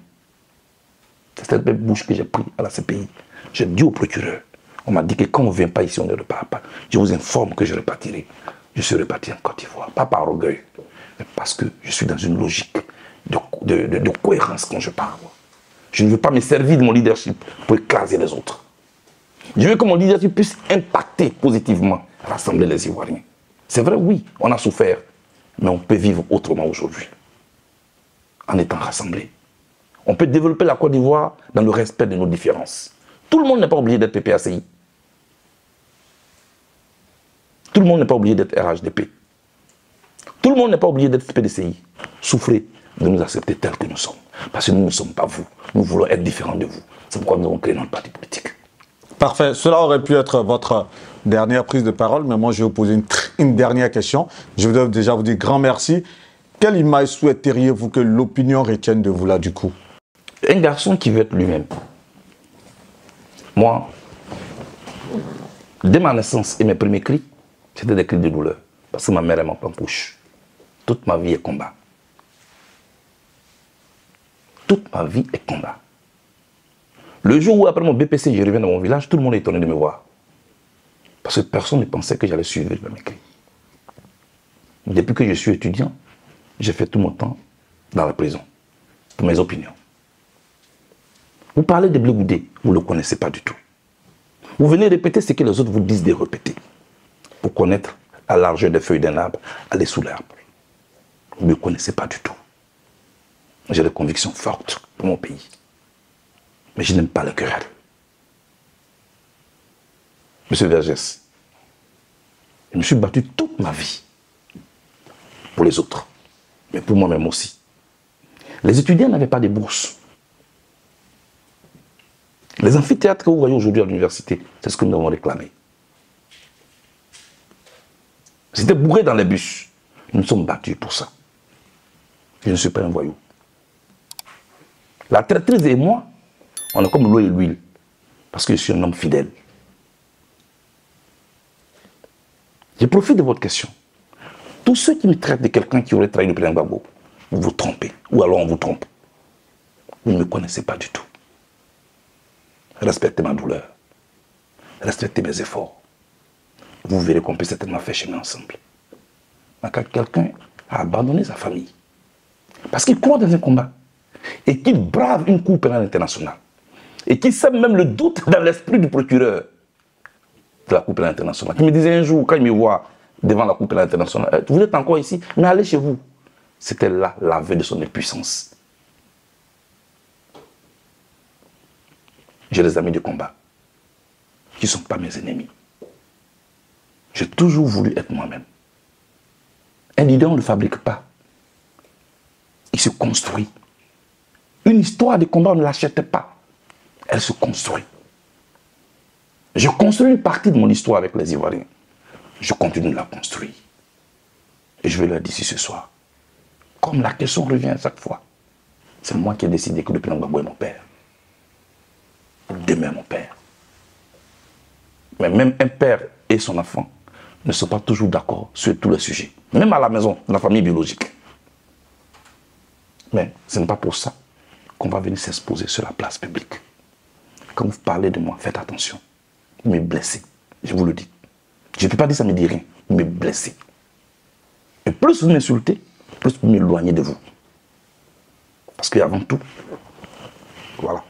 C'est cette même bouche que j'ai prise à la CPI. J'ai dit au procureur, on m'a dit que quand on ne vient pas ici, on ne repart pas. Je vous informe que je repartirai. Je suis reparti en Côte d'Ivoire, pas par orgueil, mais parce que je suis dans une logique de cohérence quand je parle. Je ne veux pas me servir de mon leadership pour écraser les autres. Je veux que mon leadership puisse impacter positivement, rassembler les Ivoiriens. C'est vrai, oui, on a souffert, mais on peut vivre autrement aujourd'hui, en étant rassemblés. On peut développer la Côte d'Ivoire dans le respect de nos différences. Tout le monde n'est pas obligé d'être PPACI. Tout le monde n'est pas obligé d'être RHDP. Tout le monde n'est pas obligé d'être PDCI. Souffrez de nous accepter tels que nous sommes. Parce que nous ne sommes pas vous. Nous voulons être différents de vous. C'est pourquoi nous avons créé notre parti politique. Parfait. Cela aurait pu être votre dernière prise de parole, mais moi je vais vous poser une dernière question. Je voudrais déjà vous dire grand merci. Quelle image souhaiteriez-vous que l'opinion retienne de vous là du coup? Un garçon qui veut être lui-même. Moi, dès ma naissance et mes premiers cris, c'était des cris de douleur. Parce que ma mère est morte en couche. Toute ma vie est combat. Toute ma vie est combat. Le jour où après mon BPC, je reviens dans mon village, tout le monde est étonné de me voir. Parce que personne ne pensait que j'allais suivre mes cris. Depuis que je suis étudiant, j'ai fait tout mon temps dans la prison. Pour mes opinions. Vous parlez de Blé Goudé, vous ne le connaissez pas du tout. Vous venez répéter ce que les autres vous disent de répéter. Pour connaître la largeur des feuilles d'un arbre, aller sous l'arbre. Vous ne le connaissez pas du tout. J'ai des convictions fortes pour mon pays. Mais je n'aime pas le querelle. Monsieur Vergès, je me suis battu toute ma vie pour les autres, mais pour moi-même aussi. Les étudiants n'avaient pas de bourses. Les amphithéâtres que vous voyez aujourd'hui à l'université, c'est ce que nous avons réclamé. C'était bourré dans les bus. Nous nous sommes battus pour ça. Je ne suis pas un voyou. La traîtrise et moi, on est comme l'eau et l'huile. Parce que je suis un homme fidèle. Je profite de votre question. Tous ceux qui me traitent de quelqu'un qui aurait trahi le président Gbagbo, vous vous trompez. Ou alors on vous trompe. Vous ne me connaissez pas du tout. Respectez ma douleur. Respectez mes efforts. Vous verrez qu'on peut certainement faire chemin ensemble. Mais quand quelqu'un a abandonné sa famille, parce qu'il croit dans un combat, et qu'il brave une cour pénale internationale, et qu'il sème même le doute dans l'esprit du procureur de la cour pénale internationale, qui me disait un jour, quand il me voit devant la cour pénale internationale, vous êtes encore ici, mais allez chez vous. C'était là l'aveu de son impuissance. J'ai des amis de combat qui ne sont pas mes ennemis. J'ai toujours voulu être moi-même. Un leader, on ne le fabrique pas. Il se construit. Une histoire de combat, on ne l'achète pas. Elle se construit. Je construis une partie de mon histoire avec les Ivoiriens. Je continue de la construire. Et je vais leur dire ici ce soir. Comme la question revient à chaque fois. C'est moi qui ai décidé que le président Gbagbo est mon père. Demain mon père. Mais même un père et son enfant ne sont pas toujours d'accord sur tous les sujets. Même à la maison, dans la famille biologique. Mais ce n'est pas pour ça qu'on va venir s'exposer sur la place publique. Quand vous parlez de moi, faites attention. Vous me blessez, je vous le dis. Je ne peux pas dire ça ne me dit rien. Vous me blessez. Et plus vous m'insultez, plus vous m'éloignez de vous. Parce qu'avant tout, voilà,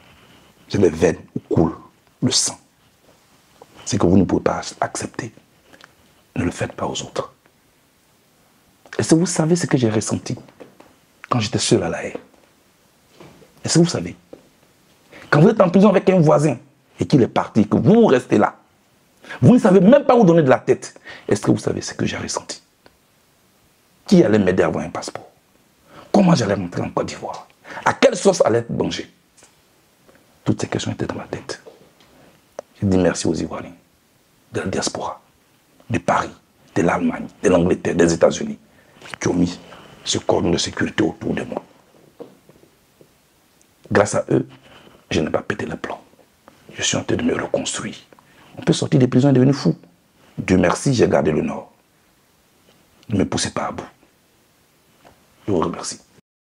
j'ai des veines où coule le sang. C'est que vous ne pouvez pas accepter. Ne le faites pas aux autres. Est-ce que vous savez ce que j'ai ressenti quand j'étais seul à La Haye? Est-ce que vous savez? Quand vous êtes en prison avec un voisin et qu'il est parti, que vous restez là, vous ne savez même pas où donner de la tête. Est-ce que vous savez ce que j'ai ressenti? Qui allait m'aider à avoir un passeport? Comment j'allais rentrer en Côte d'Ivoire? À quelle sauce allait être mangée? Toutes ces questions étaient dans ma tête. J'ai dit merci aux Ivoiriens, de la diaspora, de Paris, de l'Allemagne, de l'Angleterre, des États-Unis, qui ont mis ce cordon de sécurité autour de moi. Grâce à eux, je n'ai pas pété le plan. Je suis en train de me reconstruire. On peut sortir des prisons et devenir fou. Dieu merci, j'ai gardé le Nord. Ne me poussez pas à bout. Je vous remercie.